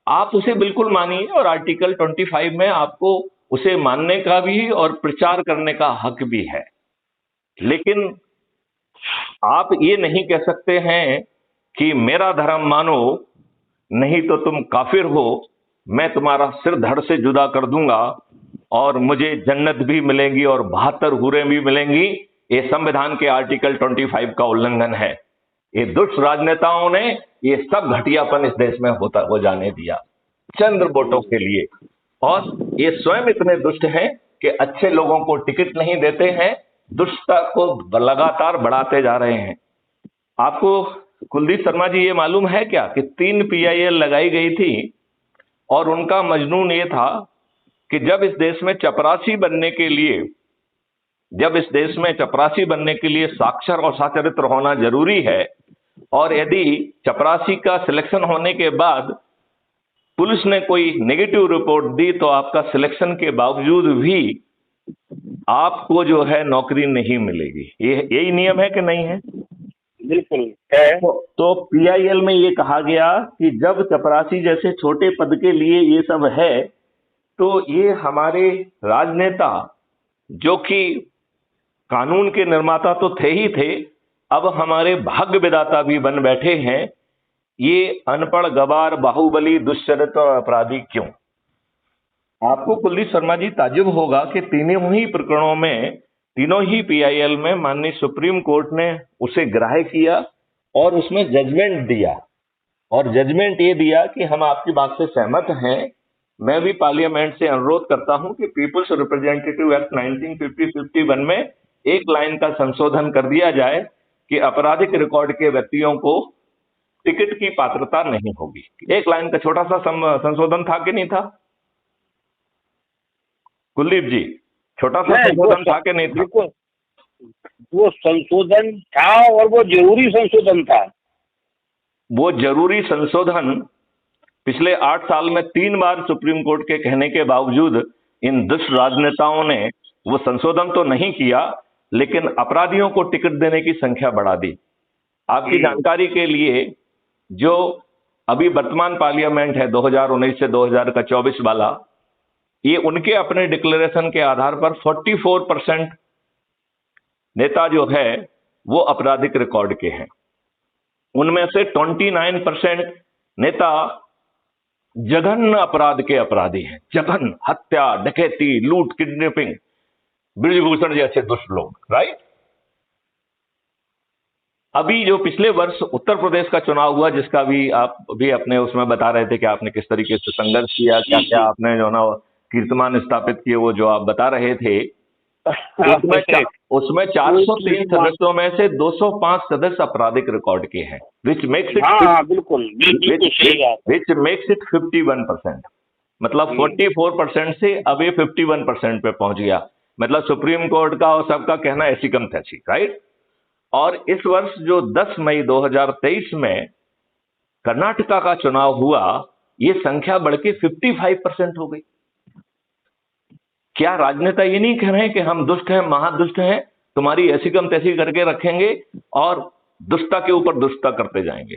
आप उसे बिल्कुल मानिए और आर्टिकल 25 में आपको उसे मानने का भी और प्रचार करने का हक भी है। लेकिन आप ये नहीं कह सकते हैं कि मेरा धर्म मानो नहीं तो तुम काफिर हो, मैं तुम्हारा सिर धड़ से जुदा कर दूंगा और मुझे जन्नत भी मिलेगी और 72 हूरें भी मिलेंगी। ये संविधान के आर्टिकल 25 का उल्लंघन है। ये दुष्ट राजनेताओं ने ये सब घटियापन इस देश में हो जाने दिया चंद्र वोटों के लिए, और ये स्वयं इतने दुष्ट हैं कि अच्छे लोगों को टिकट नहीं देते हैं, दुष्टता को लगातार बढ़ाते जा रहे हैं। आपको कुलदीप शर्मा जी ये मालूम है क्या कि 3 PIL लगाई गई थी और उनका मजनून ये था कि जब इस देश में चपरासी बनने के लिए साक्षर और सचरित्र होना जरूरी है, और यदि चपरासी का सिलेक्शन होने के बाद पुलिस ने कोई नेगेटिव रिपोर्ट दी तो आपका सिलेक्शन के बावजूद भी आपको जो है नौकरी नहीं मिलेगी। यही नियम है कि नहीं है? बिल्कुल है। तो PIL में ये कहा गया कि जब चपरासी जैसे छोटे पद के लिए ये सब है, तो ये हमारे राजनेता जो कि कानून के निर्माता तो थे ही थे, अब हमारे भाग्य विधाता भी बन बैठे हैं। ये अनपढ़, गवार, बाहुबली, दुष्चरित्र और अपराधी क्यों? आपको कुलदीप शर्मा जी ताज्जुब होगा कि तीनों ही प्रकरणों में, तीनों ही PIL में माननीय सुप्रीम कोर्ट ने उसे ग्राह्य किया और उसमें जजमेंट दिया, और जजमेंट ये दिया कि हम आपकी बात से सहमत हैं। मैं भी पार्लियामेंट से अनुरोध करता हूं कि पीपुल्स रिप्रेजेंटेटिव एक्ट 1950-51 में एक लाइन का संशोधन कर दिया जाए कि आपराधिक रिकॉर्ड के व्यक्तियों को टिकट की पात्रता नहीं होगी। एक लाइन का छोटा सा संशोधन था कि नहीं था कुलदीप जी? छोटा सा संशोधन था कि नहीं था? वो संशोधन था और वो जरूरी संशोधन था। वो जरूरी संशोधन पिछले 8 साल में 3 बार सुप्रीम कोर्ट के कहने के बावजूद इन दुष्ट राजनेताओं ने वो संशोधन तो नहीं किया, लेकिन अपराधियों को टिकट देने की संख्या बढ़ा दी। आपकी जानकारी के लिए, जो अभी वर्तमान पार्लियामेंट है 2019 से 2024 वाला, ये उनके अपने डिक्लेरेशन के आधार पर 44% नेता जो है वो आपराधिक रिकॉर्ड के हैं। उनमें से 29% नेता जघन्य अपराध के अपराधी हैं। जघन्य, हत्या, डकैती, लूट, किडनैपिंग, ब्रिजभूषण जैसे दुष्ट लोग, राइट? अभी जो पिछले वर्ष उत्तर प्रदेश का चुनाव हुआ, जिसका भी आप भी अपने उसमें बता रहे थे कि आपने किस तरीके से संघर्ष किया, क्या क्या आपने जो ना कीर्तिमान स्थापित किए, वो जो आप बता रहे थे, उसमें 403 सदस्यों में से 205 सदस्य आपराधिक रिकॉर्ड के हैं, विच मेक्स इट 51%। मतलब 44% से अब ये 51% पे पहुंच गया। मतलब सुप्रीम कोर्ट का और सबका कहना ऐसी कम तैसी, राइट? और इस वर्ष जो 10 मई 2023 में कर्नाटका का चुनाव हुआ, ये संख्या बढ़ के 55% हो गई। क्या राजनेता ये नहीं कह रहे हैं कि हम दुष्ट हैं, महादुष्ट हैं, तुम्हारी ऐसी कम तैसी करके रखेंगे और दुष्टता के ऊपर दुष्टता करते जाएंगे?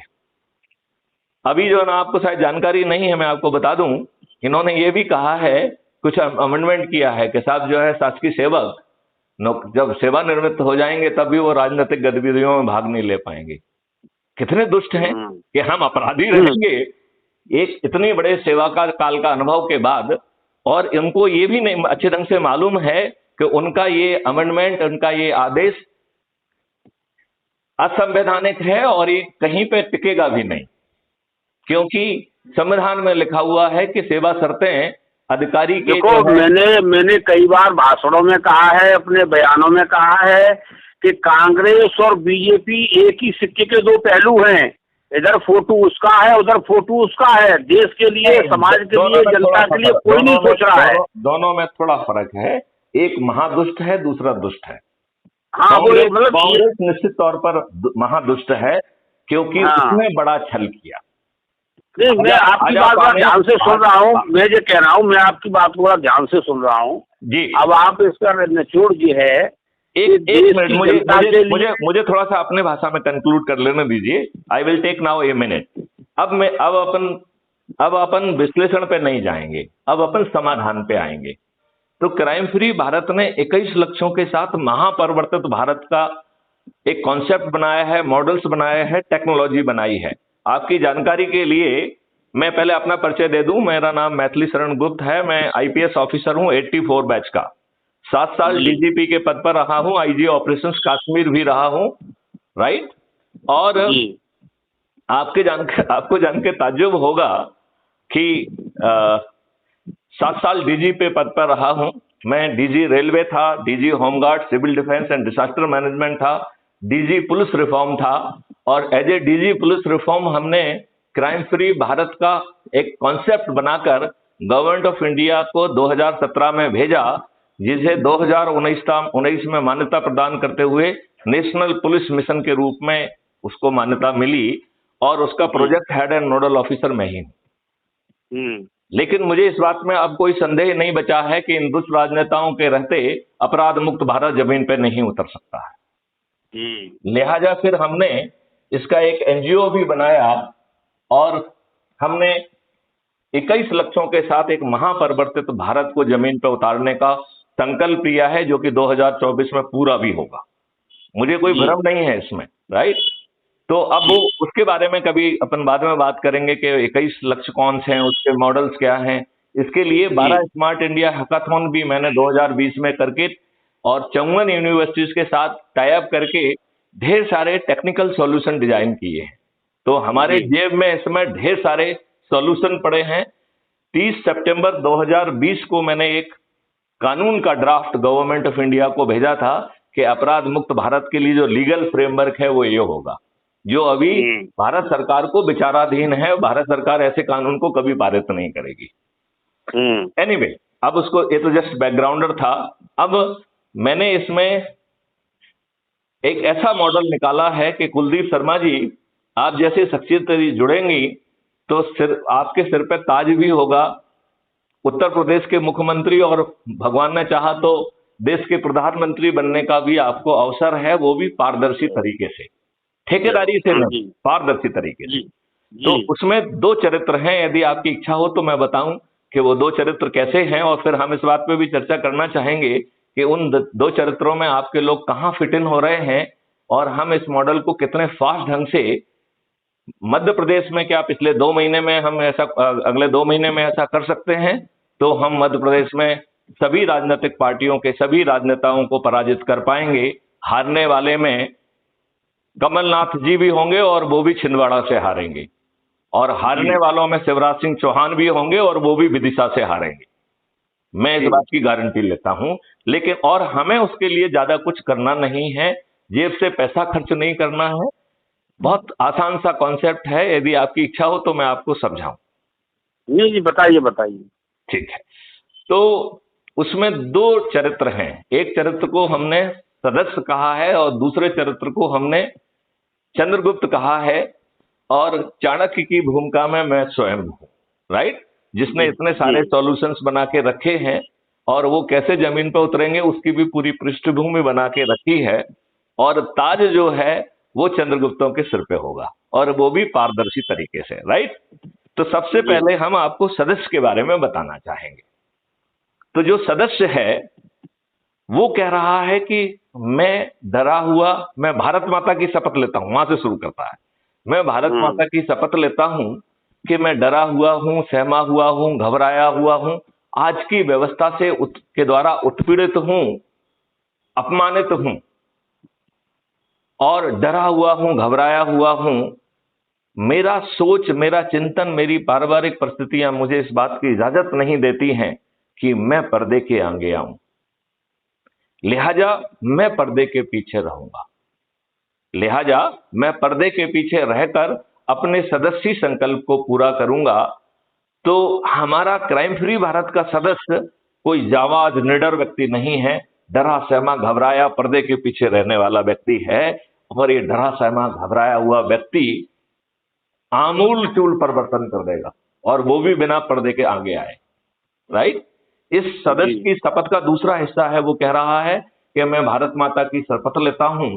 अभी जो है ना, आपको शायद जानकारी नहीं है, मैं आपको बता दूं, इन्होंने ये भी कहा है, कुछ अमेंडमेंट किया है कि साहब जो है शासकीय सेवक जब सेवानिवृत्त हो जाएंगे तब भी वो राजनीतिक गतिविधियों में भाग नहीं ले पाएंगे। कितने दुष्ट हैं कि हम अपराधी रहेंगे एक इतने बड़े सेवा काल का अनुभव के बाद, और इनको ये भी नहीं अच्छे ढंग से मालूम है कि उनका ये अमेंडमेंट, उनका ये आदेश असंवैधानिक है और ये कहीं पे टिकेगा भी नहीं, क्योंकि संविधान में लिखा हुआ है कि सेवा शर्तें अधिकारी के। देखो, मैंने कई बार भाषणों में कहा है, अपने बयानों में कहा है कि कांग्रेस और बीजेपी एक ही सिक्के के दो पहलू हैं। इधर फोटो उसका है, उधर फोटो उसका है। देश के लिए, समाज के लिए, जनता के लिए कोई नहीं सोच रहा है। दोनों में थोड़ा फर्क है, एक महादुष्ट है, दूसरा दुष्ट है। हाँ, वो मतलब कांग्रेस निश्चित तौर पर महादुष्ट है, क्योंकि हाँ। उसने बड़ा छल किया। नहीं, मैं आपकी बात बड़ा ध्यान से सुन रहा हूँ, मैं ये कह रहा हूँ, मैं आपकी बात को बड़ा ध्यान से सुन रहा हूँ जी। अब आप इसका निचोड़ जी है एक मिनट, मुझे थोड़ा सा अपने भाषा में कंक्लूड कर लेने दीजिए। I will take now a minute. अब अपन विश्लेषण पे नहीं जाएंगे, अब अपन समाधान पे आएंगे। तो क्राइम फ्री भारत ने 21 लक्ष्यों के साथ महापरिवर्तित भारत का एक कॉन्सेप्ट बनाया है, मॉडल्स बनाए हैं, टेक्नोलॉजी बनाई है। आपकी जानकारी के लिए मैं पहले अपना परिचय दे दूं। मेरा नाम मैथिली शरण गुप्त है। मैं आईपीएस ऑफिसर हूं 84 बैच का। 7 साल डीजीपी के पद पर रहा हूं, आईजी ऑपरेशंस कश्मीर भी रहा हूं, राइट। और आपको जान के ताज्जुब होगा कि 7 साल डीजीपी पद पर रहा हूं। मैं डीजी रेलवे था, DG home guard, civil defence and disaster management था, डीजी पुलिस रिफॉर्म था। और as a DG police reform हमने क्राइम फ्री भारत का एक कॉन्सेप्ट बनाकर गवर्नमेंट ऑफ इंडिया को 2017 में भेजा, जिसे 2019 में मान्यता प्रदान करते हुए नेशनल पुलिस मिशन के रूप में उसको मान्यता मिली। और उसका project head and nodal officer मैं ही हूं। लेकिन मुझे इस बात में अब कोई संदेह नहीं बचा है कि इन दुष्ट राजनेताओं के रहते अपराध मुक्त भारत जमीन पर नहीं उतर सकता है। लिहाजा फिर हमने इसका एक एनजीओ भी बनाया और हमने 21 लक्ष्यों के साथ एक महापरिवर्तित भारत को जमीन पर उतारने का संकल्प लिया है, जो कि 2024 में पूरा भी होगा। मुझे कोई भ्रम नहीं है इसमें, राइट। तो अब वो उसके बारे में कभी अपन बाद में बात करेंगे कि 21 लक्ष्य कौन से हैं, उसके मॉडल्स क्या हैं। इसके लिए 12 स्मार्ट इंडिया हैकाथॉन भी मैंने 2020 में करके और 54 यूनिवर्सिटीज के साथ टाई अप करके ढेर सारे टेक्निकल सॉल्यूशन डिजाइन किए हैं। तो हमारे जेब में इसमें ढेर सारे सॉल्यूशन पड़े हैं। 30 सितंबर 2020 को मैंने एक कानून का ड्राफ्ट गवर्नमेंट ऑफ इंडिया को भेजा था कि अपराध मुक्त भारत के लिए जो लीगल फ्रेमवर्क है वो ये होगा, जो अभी भारत सरकार को विचाराधीन है। भारत सरकार ऐसे कानून को कभी पारित नहीं करेगी। एनीवे, अब उसको, ये तो जस्ट बैकग्राउंडर था। अब मैंने इसमें एक ऐसा मॉडल निकाला है कि कुलदीप शर्मा जी, आप जैसे शख्सियत जुड़ेंगी तो आपके सिर पे ताज भी होगा। उत्तर प्रदेश के मुख्यमंत्री और भगवान ने चाहा तो देश के प्रधानमंत्री बनने का भी आपको अवसर है, वो भी पारदर्शी तरीके से, ठेकेदारी से नहीं, पारदर्शी तरीके से। तो उसमें 2 चरित्र हैं। यदि आपकी इच्छा हो तो मैं बताऊं कि वो 2 चरित्र कैसे हैं, और फिर हम इस बात पे भी चर्चा करना चाहेंगे कि उन 2 चरित्रों में आपके लोग कहां फिट इन हो रहे हैं और हम इस मॉडल को कितने फास्ट ढंग से मध्य प्रदेश में, क्या पिछले 2 महीने में हम ऐसा, अगले 2 महीने में ऐसा कर सकते हैं, तो हम मध्य प्रदेश में सभी राजनीतिक पार्टियों के सभी राजनेताओं को पराजित कर पाएंगे। हारने वाले में कमलनाथ जी भी होंगे और वो भी छिंदवाड़ा से हारेंगे, और हारने वालों में शिवराज सिंह चौहान भी होंगे और वो भी विदिशा से हारेंगे। मैं इस बात की गारंटी लेता हूं। लेकिन और हमें उसके लिए ज्यादा कुछ करना नहीं है, जेब से पैसा खर्च नहीं करना है। बहुत आसान सा कॉन्सेप्ट है। यदि आपकी इच्छा हो तो मैं आपको समझाऊं। जी, बताइए। ठीक है। तो उसमें 2 चरित्र हैं। एक चरित्र को हमने सदस्य कहा है और दूसरे चरित्र को हमने चंद्रगुप्त कहा है, और चाणक्य की भूमिका में मैं स्वयं हूं, राइट, जिसने इतने सारे सॉल्यूशंस बना के रखे हैं और वो कैसे जमीन पर उतरेंगे उसकी भी पूरी पृष्ठभूमि बना के रखी है। और ताज जो है वो चंद्रगुप्तों के सिर पे होगा, और वो भी पारदर्शी तरीके से, राइट। तो सबसे पहले हम आपको सदस्य के बारे में बताना चाहेंगे। तो जो सदस्य है वो कह रहा है कि मैं डरा हुआ, मैं भारत माता की शपथ लेता हूं, वहां से शुरू करता है। मैं भारत माता की शपथ लेता हूं कि मैं डरा हुआ हूं, सहमा हुआ हूं, घबराया हुआ हूं, आज की व्यवस्था से के द्वारा उत्पीड़ित हूं, अपमानित हूं, और डरा हुआ हूं, घबराया हुआ हूं। मेरा सोच, मेरा चिंतन, मेरी पारिवारिक परिस्थितियां मुझे इस बात की इजाजत नहीं देती हैं कि मैं पर्दे के आगे आऊं। लिहाजा मैं पर्दे के पीछे रहूंगा। लिहाजा मैं पर्दे के पीछे रहकर अपने सदस्य संकल्प को पूरा करूंगा। तो हमारा क्राइम फ्री भारत का सदस्य कोई जाबाज निडर व्यक्ति नहीं है, डरा सहमा घबराया पर्दे के पीछे रहने वाला व्यक्ति है। और ये डरा सहमा घबराया हुआ व्यक्ति आमूल चूल परिवर्तन कर देगा, और वो भी बिना पर्दे के आगे आए। राइट। इस सदस्य जी। की शपथ का दूसरा हिस्सा है, वो कह रहा है कि मैं भारत माता की शपथ लेता हूं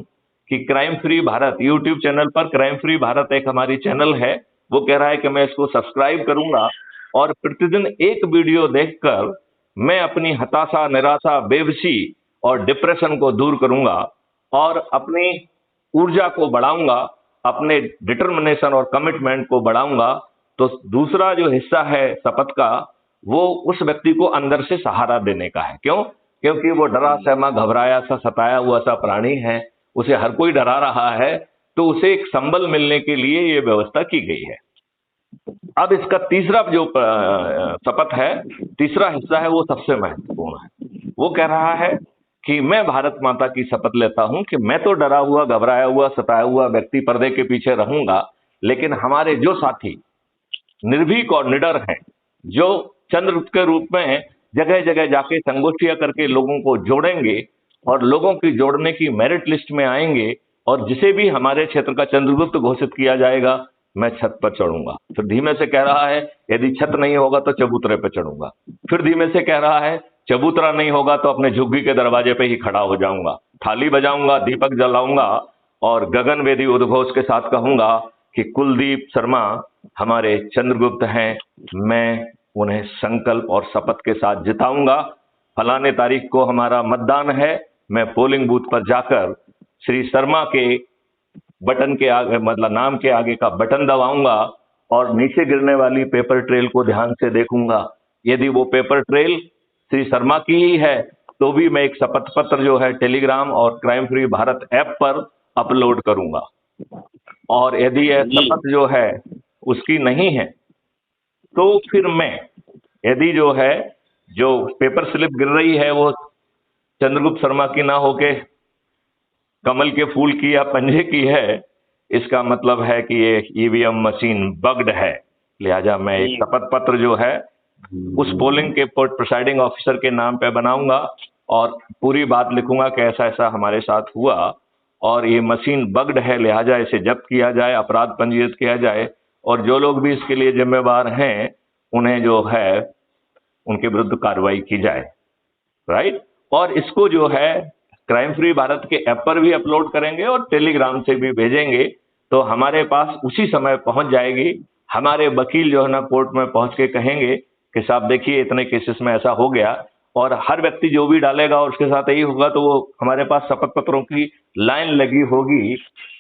कि crime free Bharat YouTube channel पर, क्राइम फ्री भारत एक हमारी चैनल है, वो कह रहा है कि मैं इसको सब्सक्राइब करूंगा और प्रतिदिन एक वीडियो देखकर मैं अपनी हताशा, निराशा, बेबसी और डिप्रेशन को दूर करूंगा और अपनी ऊर्जा को बढ़ाऊंगा, अपने डिटर्मिनेशन और कमिटमेंट को बढ़ाऊंगा। तो दूसरा जो हिस्सा है शपथ का, वो उस व्यक्ति को अंदर से सहारा देने का है। क्यों? क्योंकि वो डरा सहमा, घबराया सा, सताया हुआ सा प्राणी है, उसे हर कोई डरा रहा है, तो उसे एक संबल मिलने के लिए ये व्यवस्था की गई है। अब इसका तीसरा जो शपथ है, तीसरा हिस्सा है, वो सबसे महत्वपूर्ण है। वो कह रहा है कि मैं भारत माता की शपथ लेता हूं कि मैं तो डरा हुआ, घबराया हुआ, सताया हुआ व्यक्ति पर्दे के पीछे रहूंगा, लेकिन हमारे जो साथी निर्भीक और निडर हैं, जो चंद्रगुप्त के रूप में जगह जगह जाके संगोष्ठियां करके लोगों को जोड़ेंगे और लोगों की जोड़ने की मेरिट लिस्ट में आएंगे, और जिसे भी हमारे क्षेत्र का चंद्रगुप्त घोषित किया जाएगा, मैं छत पर चढ़ूंगा। फिर धीमे से कह रहा है, यदि छत नहीं होगा तो चबूतरे पर चढ़ूंगा। फिर धीमे से कह रहा है, चबूतरा नहीं होगा तो अपने झुग्गी के दरवाजे पे ही खड़ा हो जाऊंगा, थाली बजाऊंगा, दीपक जलाऊंगा और गगनवेदी उद्घोष के साथ कहूंगा कि कुलदीप शर्मा हमारे चंद्रगुप्त हैं, मैं उन्हें संकल्प और शपथ के साथ जिताऊंगा। फलाने तारीख को हमारा मतदान है, मैं पोलिंग बूथ पर जाकर श्री शर्मा के बटन के आगे, मतलब नाम के आगे का बटन दबाऊंगा और नीचे गिरने वाली पेपर ट्रेल को ध्यान से देखूंगा। यदि वो पेपर ट्रेल श्री शर्मा की ही है तो भी मैं एक शपथ पत्र जो है टेलीग्राम और क्राइम फ्री भारत ऐप पर अपलोड करूंगा। और यदि यह शपथ जो है उसकी नहीं है तो फिर मैं, यदि जो है जो पेपर स्लिप गिर रही है वो चंद्रगुप्त शर्मा की ना होके कमल के फूल की या पंजे की है, इसका मतलब है कि ये ईवीएम मशीन बग्ड है। लिहाजा मैं एक शपथ पत्र जो है उस पोलिंग के प्रिसाइडिंग ऑफिसर के नाम पे बनाऊंगा और पूरी बात लिखूंगा कि ऐसा ऐसा हमारे साथ हुआ और ये मशीन बग्ड है, लिहाजा इसे जब्त किया जाए, अपराध पंजीकृत किया जाए और जो लोग भी इसके लिए जिम्मेवार हैं उन्हें जो है उनके विरुद्ध कार्रवाई की जाए। राइट। और इसको जो है क्राइम फ्री भारत के ऐप पर भी अपलोड करेंगे और टेलीग्राम से भी भेजेंगे, तो हमारे पास उसी समय पहुंच जाएगी। हमारे वकील जो है ना कोर्ट में पहुंच के कहेंगे कि साहब देखिए इतने केसेस में ऐसा हो गया, और हर व्यक्ति जो भी डालेगा और उसके साथ यही होगा, तो वो हमारे पास शपथ पत्रों की लाइन लगी होगी।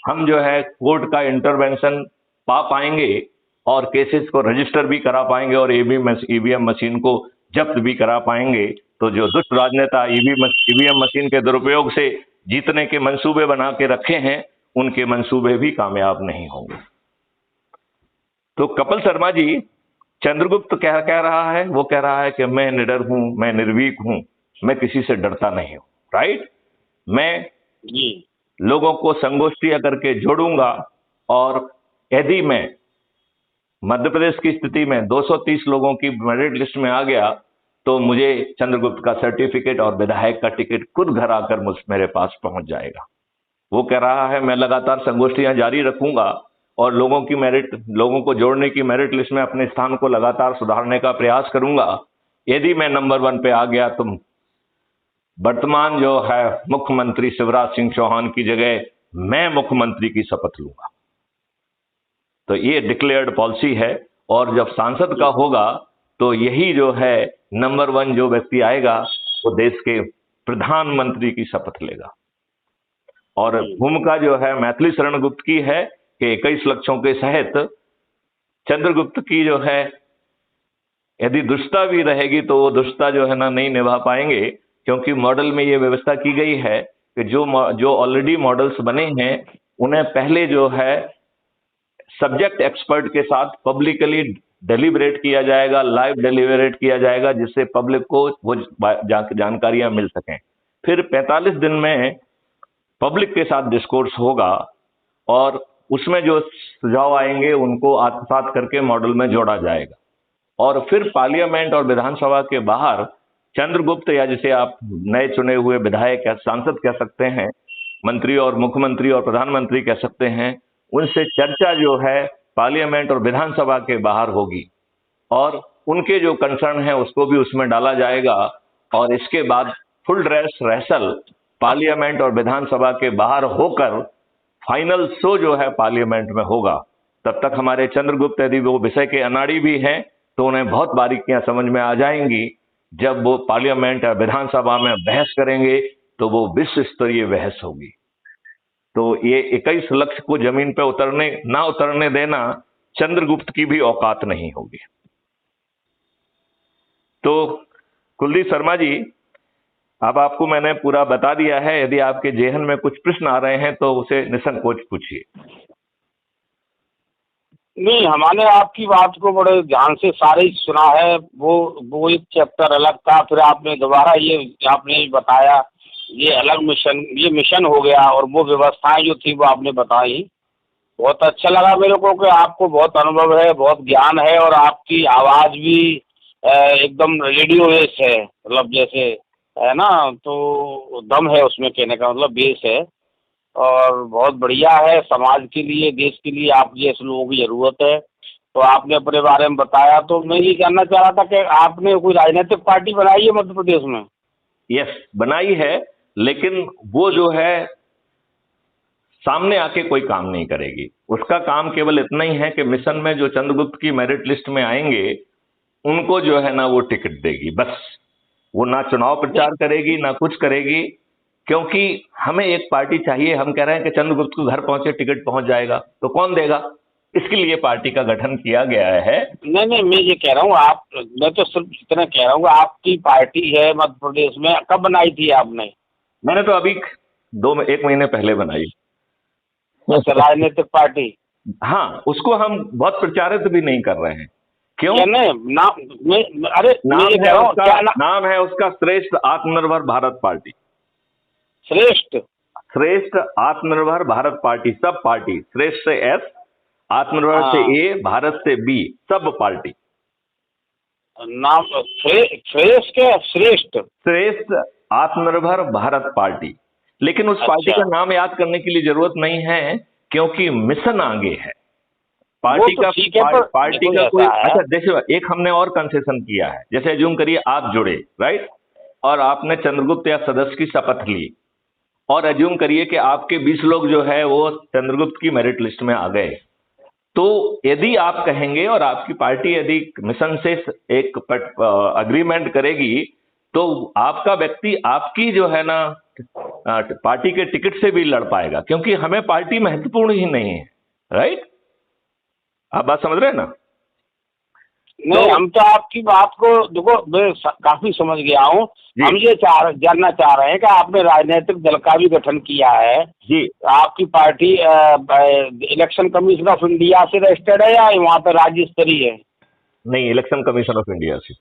हम जो है कोर्ट का इंटरवेंशन पा पाएंगे और केसेस को रजिस्टर भी करा पाएंगे और ईवीएम मशीन को जब्त भी करा पाएंगे। तो जो दुष्ट राजनेता ईवीएम मशीन के दुरुपयोग से जीतने के मंसूबे बना के रखे हैं, उनके मंसूबे भी कामयाब नहीं होंगे। तो कपिल शर्मा जी, चंद्रगुप्त क्या कह रहा है? वो कह रहा है कि मैं निडर हूं, मैं निर्भीक हूं, मैं किसी से डरता नहीं हूं। राइट। मैं लोगों को संगोष्ठियां करके जोड़ूंगा और यदि मैं मध्य प्रदेश की स्थिति में 230 लोगों की मेरिट लिस्ट में आ गया तो मुझे चंद्रगुप्त का सर्टिफिकेट और विधायक का टिकट खुद घर आकर मेरे पास पहुंच जाएगा। वो कह रहा है मैं लगातार संगोष्ठियां जारी रखूंगा और लोगों को जोड़ने की मेरिट लिस्ट में अपने स्थान को लगातार सुधारने का प्रयास करूंगा। यदि मैं नंबर 1 पे आ गया तो वर्तमान जो है मुख्यमंत्री शिवराज सिंह चौहान की जगह मैं मुख्यमंत्री की शपथ लूंगा। तो ये डिक्लेयर्ड पॉलिसी है, और जब सांसद का होगा तो यही जो है नंबर 1 जो व्यक्ति आएगा वो देश के प्रधानमंत्री की शपथ लेगा। और भूमिका जो है मैथिली शरण गुप्त की है कि 21 लक्षों के सहित चंद्रगुप्त की जो है यदि दुष्टता भी रहेगी तो वो दुष्टता जो है ना नहीं निभा पाएंगे, क्योंकि मॉडल में ये व्यवस्था की गई है कि जो ऑलरेडी मॉडल्स बने हैं उन्हें पहले जो है सब्जेक्ट एक्सपर्ट के साथ पब्लिकली डेलिब्रेट किया जाएगा, लाइव डेलिब्रेट किया जाएगा, जिससे पब्लिक को वो जानकारियां मिल सकें। फिर 45 दिन में पब्लिक के साथ डिस्कोर्स होगा और उसमें जो सुझाव आएंगे उनको आत्मसात करके मॉडल में जोड़ा जाएगा। और फिर पार्लियामेंट और विधानसभा के बाहर चंद्रगुप्त, या जिसे आप नए चुने हुए विधायक या सांसद कह सकते हैं, मंत्री और मुख्यमंत्री और प्रधानमंत्री कह सकते हैं, उनसे चर्चा जो है पार्लियामेंट और विधानसभा के बाहर होगी और उनके जो कंसर्न है उसको भी उसमें डाला जाएगा और इसके बाद फुल ड्रेस रिहर्सल पार्लियामेंट और विधानसभा के बाहर होकर फाइनल शो जो है पार्लियामेंट में होगा। तब तक हमारे चंद्रगुप्त यदि वो विषय के अनाड़ी भी हैं तो उन्हें बहुत बारीकियां समझ में आ जाएंगी। जब वो पार्लियामेंट या विधानसभा में बहस करेंगे तो वो विश्व स्तरीय बहस होगी। तो ये 21 लक्ष्य को जमीन पे ना उतरने देना चंद्रगुप्त की भी औकात नहीं होगी। तो कुलदीप शर्मा जी, अब आपको मैंने पूरा बता दिया है। यदि आपके जेहन में कुछ प्रश्न आ रहे हैं तो उसे निसंकोच पूछिए। नहीं, हमने आपकी बात को बड़े ध्यान से सारे ही सुना है। वो एक चैप्टर अलग था, फिर आपने दोबारा ये आपने बताया, ये अलग मिशन, ये मिशन हो गया, और वो व्यवस्थाएं जो थी वो आपने बताई। बहुत अच्छा लगा मेरे को कि आपको बहुत अनुभव है, बहुत ज्ञान है, और आपकी आवाज़ भी एकदम रेडियो बेस है, मतलब जैसे है ना, तो दम है उसमें, कहने का मतलब बेस है, और बहुत बढ़िया है। समाज के लिए, देश के लिए आप जैसे लोगों की ज़रूरत है। तो आपने अपने बारे में बताया, तो मैं ये जानना चाह रहा था कि आपने कोई राजनीतिक पार्टी बनाई है मध्य प्रदेश में? यस, बनाई है, लेकिन वो जो है सामने आके कोई काम नहीं करेगी। उसका काम केवल इतना ही है कि मिशन में जो चंद्रगुप्त की मेरिट लिस्ट में आएंगे उनको जो है ना वो टिकट देगी, बस। वो ना चुनाव प्रचार करेगी ना कुछ करेगी, क्योंकि हमें एक पार्टी चाहिए। हम कह रहे हैं कि चंद्रगुप्त को घर पहुंचे टिकट पहुंच जाएगा, तो कौन देगा? इसके लिए पार्टी का गठन किया गया है। नहीं, मैं ये कह रहा हूँ, मैं तो सिर्फ इतना कह रहा हूँ, आपकी पार्टी है मध्य प्रदेश में, कब बनाई थी आपने? मैंने तो अभी 1 महीने पहले बनाई। अच्छा, राजनीतिक पार्टी? हाँ, उसको हम बहुत प्रचारित भी नहीं कर रहे हैं। क्यों? नहीं, नाम है उसका श्रेष्ठ आत्मनिर्भर भारत पार्टी। श्रेष्ठ आत्मनिर्भर भारत पार्टी, सब पार्टी। श्रेष्ठ से एस, आत्मनिर्भर से ए, भारत से बी, सब पार्टी। नाम श्रेष्ठ आत्मनिर्भर भारत पार्टी। लेकिन उस पार्टी का नाम याद करने के लिए जरूरत नहीं है, क्योंकि मिशन आगे है पार्टी का। पार्टी का कोई, अच्छा देखिए, एक हमने और कंसेशन किया है। जैसे अज्यूम करिए आप जुड़े, राइट, और आपने चंद्रगुप्त या सदस्य की शपथ ली, और अज्यूम करिए कि आपके 20 लोग जो है वो चंद्रगुप्त की मेरिट लिस्ट में आ गए। तो यदि आप कहेंगे और आपकी पार्टी यदि मिशन से एक अग्रीमेंट करेगी, तो आपका व्यक्ति आपकी जो है ना पार्टी के टिकट से भी लड़ पाएगा, क्योंकि हमें पार्टी महत्वपूर्ण ही नहीं है, राइट? आप बात समझ रहे हैं ना? नहीं, हम तो आपकी बात को देखो, मैं काफी समझ गया हूँ। हम ये जानना चाह रहे हैं कि आपने राजनीतिक दल का भी गठन किया है जी। आपकी party election commission of India से रजिस्टर्ड है या वहाँ पर राज्य स्तरीय है? नहीं, इलेक्शन कमीशन ऑफ इंडिया से।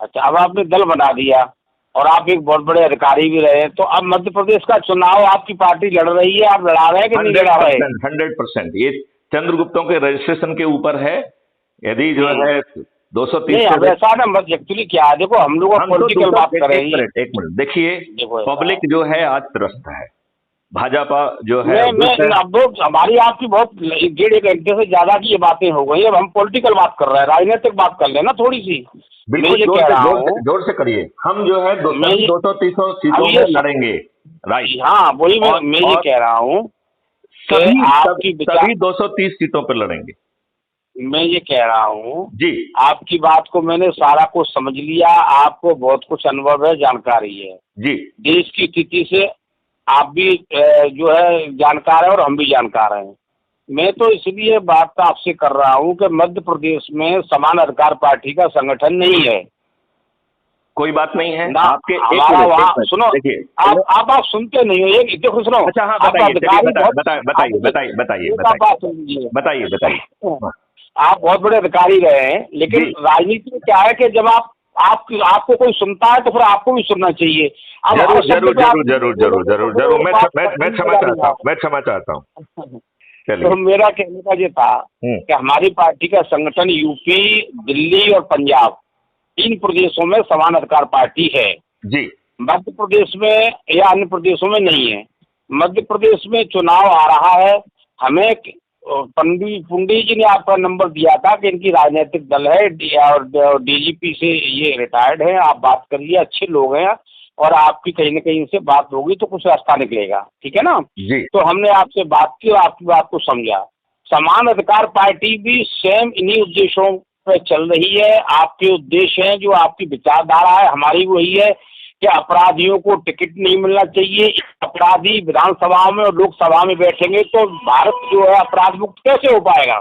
अच्छा, अब आपने दल बना दिया और आप एक बहुत बड़े अधिकारी भी रहे, तो अब मध्य प्रदेश का चुनाव आपकी पार्टी लड़ रही है, आप लड़ा रहे हैं कि नहीं लड़ा रहे? 100%। ये चंद्रगुप्तों के रजिस्ट्रेशन के ऊपर है। यदि जो है 230 नहीं, अब ऐसा ना, एक्चुअली क्या है, देखो हम लोग पॉलिटिकल बात कर रहे हैं। एक मिनट देखिए, पब्लिक जो है आज त्रस्त है। भाजपा जो है, हमारी आपकी बहुत 1.5 घंटे से ज्यादा की ये बातें हो गई। अब हम पॉलिटिकल बात कर रहे हैं, राजनीतिक बात कर लेना थोड़ी सी। बिल्कुल जोर से करिए। हम जो है 230 सीटों में लड़ेंगे, राइट? हाँ, वही मैं ये कह रहा हूँ, सभी 230 सीटों पर लड़ेंगे। मैं ये कह रहा हूँ जी, आपकी बात को मैंने सारा कुछ समझ लिया। आपको बहुत कुछ अनुभव है, जानकारी है जी। देश की स्थिति से आप भी जो है जानकार है और हम भी जानकार हैं। मैं तो इसलिए बात आपसे कर रहा हूँ कि मध्य प्रदेश में समान अधिकार पार्टी का संगठन नहीं है। कोई बात नहीं है ना, आपके हमारा वहाँ सुनो, देखिए, आप सुनते नहीं हो। एक देखो सुनो। अच्छा, हाँ, बताइए। आप बहुत बड़े अधिकारी रहे हैं, लेकिन राजनीति में क्या है कि जब आपको कोई सुनता है तो फिर आपको भी सुनना चाहिए। जरूर। मैं क्षमा चाहता हूँ। तो मेरा कहने का ये था कि हमारी पार्टी का संगठन यूपी, दिल्ली और पंजाब 3 प्रदेशों में समान अधिकार पार्टी है जी। मध्य प्रदेश में या अन्य प्रदेशों में नहीं है। मध्य प्रदेश में चुनाव आ रहा है, हमें पंडित जी ने आपका नंबर दिया था कि इनकी राजनीतिक दल है और डीजीपी से ये रिटायर्ड है, आप बात करिए, अच्छे लोग हैं और आपकी कहीं ना कहीं से बात होगी तो कुछ रास्ता निकलेगा, ठीक है ना जी। तो हमने आपसे बात की और आपकी बात को समझा। समान अधिकार पार्टी भी सेम इन्हीं उद्देश्यों पे चल रही है। आपके उद्देश्य हैं जो आपकी विचारधारा है, हमारी वही है कि अपराधियों को टिकट नहीं मिलना चाहिए। अपराधी विधानसभा में और लोकसभा में बैठेंगे तो भारत जो है अपराध मुक्त कैसे हो पाएगा।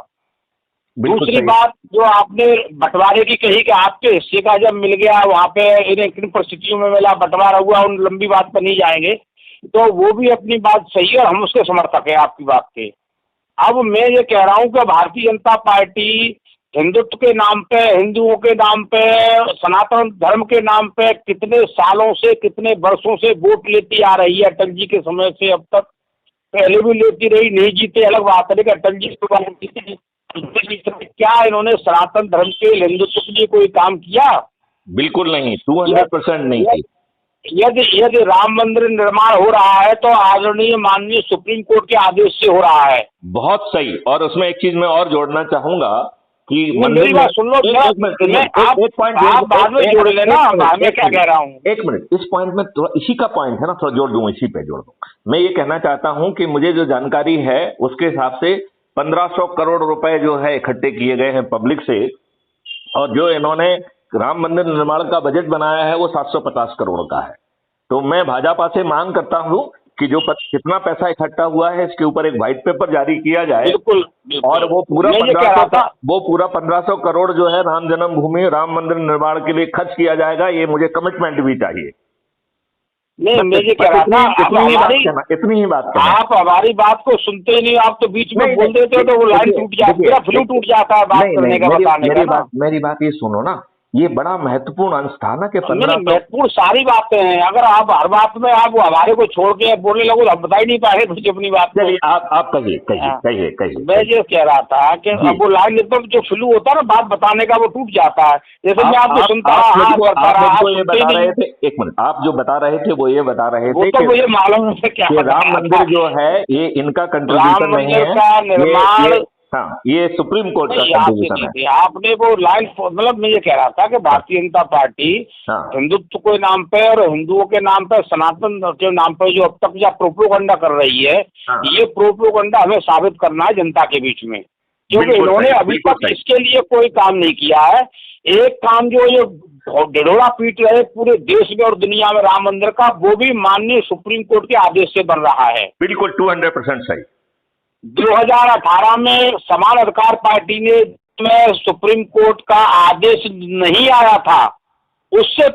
दूसरी बात जो आपने बंटवारे की कही कि आपके हिस्से का जब मिल गया वहाँ पे इन्हें किन परिस्थितियों में मिला, बंटवारा हुआ, उन लंबी बात पर नहीं जाएंगे, तो वो भी अपनी बात सही है और हम उसके समर्थक हैं आपकी बात के। अब मैं ये कह रहा हूँ कि भारतीय जनता पार्टी हिंदुत्व के नाम पे, हिंदुओं के नाम पे, सनातन धर्म के नाम पे कितने सालों से, कितने वर्षों से वोट लेती आ रही है। अटल जी के समय से अब तक, पहले भी लेती रही, नहीं जीते अलग बात है, लेकिन अटल जी क्या इन्होंने सनातन धर्म के हिंदुत्व के लिए कोई काम किया? बिल्कुल नहीं, 200% नहीं की। यदि राम मंदिर निर्माण हो रहा है तो आदरणीय माननीय सुप्रीम कोर्ट के आदेश से हो रहा है। बहुत सही। और उसमें एक चीज मैं और जोड़ना चाहूंगा कि मेरी बात सुन लो, आप बाद में जोड़ लेना, मैं क्या कह रहा हूँ। एक मिनट, इस पॉइंट में थोड़ा, इसी का पॉइंट है ना, थोड़ा जोड़ दूं, इसी पे जोड़ दूं। मैं ये कहना चाहता हूं कि मुझे जो जानकारी है उसके हिसाब से 1500 करोड़ रुपए जो है इकट्ठे किए गए हैं पब्लिक से, और जो इन्होंने राम मंदिर निर्माण का बजट बनाया है वो 750 करोड़ का है। तो मैं भाजपा से मांग करता हूं कि जो कितना पैसा इकट्ठा हुआ है इसके ऊपर एक व्हाइट पेपर जारी किया जाए। बिल्कुल, और वो पूरा 1500 करोड़ जो है राम जन्मभूमि, राम मंदिर निर्माण के लिए खर्च किया जाएगा, ये मुझे कमिटमेंट भी चाहिए। नहीं, मैं ये कह रहा था, इतनी ही बात करना। आप हमारी बात को सुनते ही नहीं, आप तो बीच में बोल देते हो तो वो लाइन टूट जाती है, फ्लो टूट जाता है बात करने का, बताने का। मेरी बात ये सुनो ना, ये बड़ा महत्वपूर्ण अंश था ना कि 15 महत्वपूर्ण सारी बातें हैं। अगर आप हर बात में आप हमारे को छोड़ के बोलने लगो तो हम बता ही नहीं पाए कुछ अपनी बात। चलिए आप कहिए। मैं ये कह रहा था कि अब वो लाइन एकदम जो फ्लू होता है ना बात बताने का, वो टूट जाता है। जैसे मैं आपको सुनता रहा, एक मिनट, आप जो बता रहे थे वो ये बता रहे थे तो मुझे मालूम है क्या राम मंदिर जो है ये इनका कंट्रीब्यूशन नहीं है, का निर्माण, हाँ, ये सुप्रीम कोर्ट का कंट्रीब्यूशन है। आपने वो लाइन, मतलब मैं ये कह रहा था कि भारतीय जनता पार्टी हिंदुत्व के नाम पे और हिंदुओं के नाम पे, सनातन के नाम पे जो अब तक प्रोपोगंडा कर रही है, ये प्रोपोगंडा हमें साबित करना है जनता के बीच में, क्योंकि इन्होंने अभी तक इसके लिए कोई काम नहीं किया है। एक काम जो ये ढिढोरा पीट रहे पूरे देश में और दुनिया में राम मंदिर का, वो भी माननीय सुप्रीम कोर्ट के आदेश से बन रहा है। बिल्कुल 200% सही। 2018 में समान अधिकार पार्टी ने सुप्रीम कोर्ट का आदेश नहीं आया था, उससे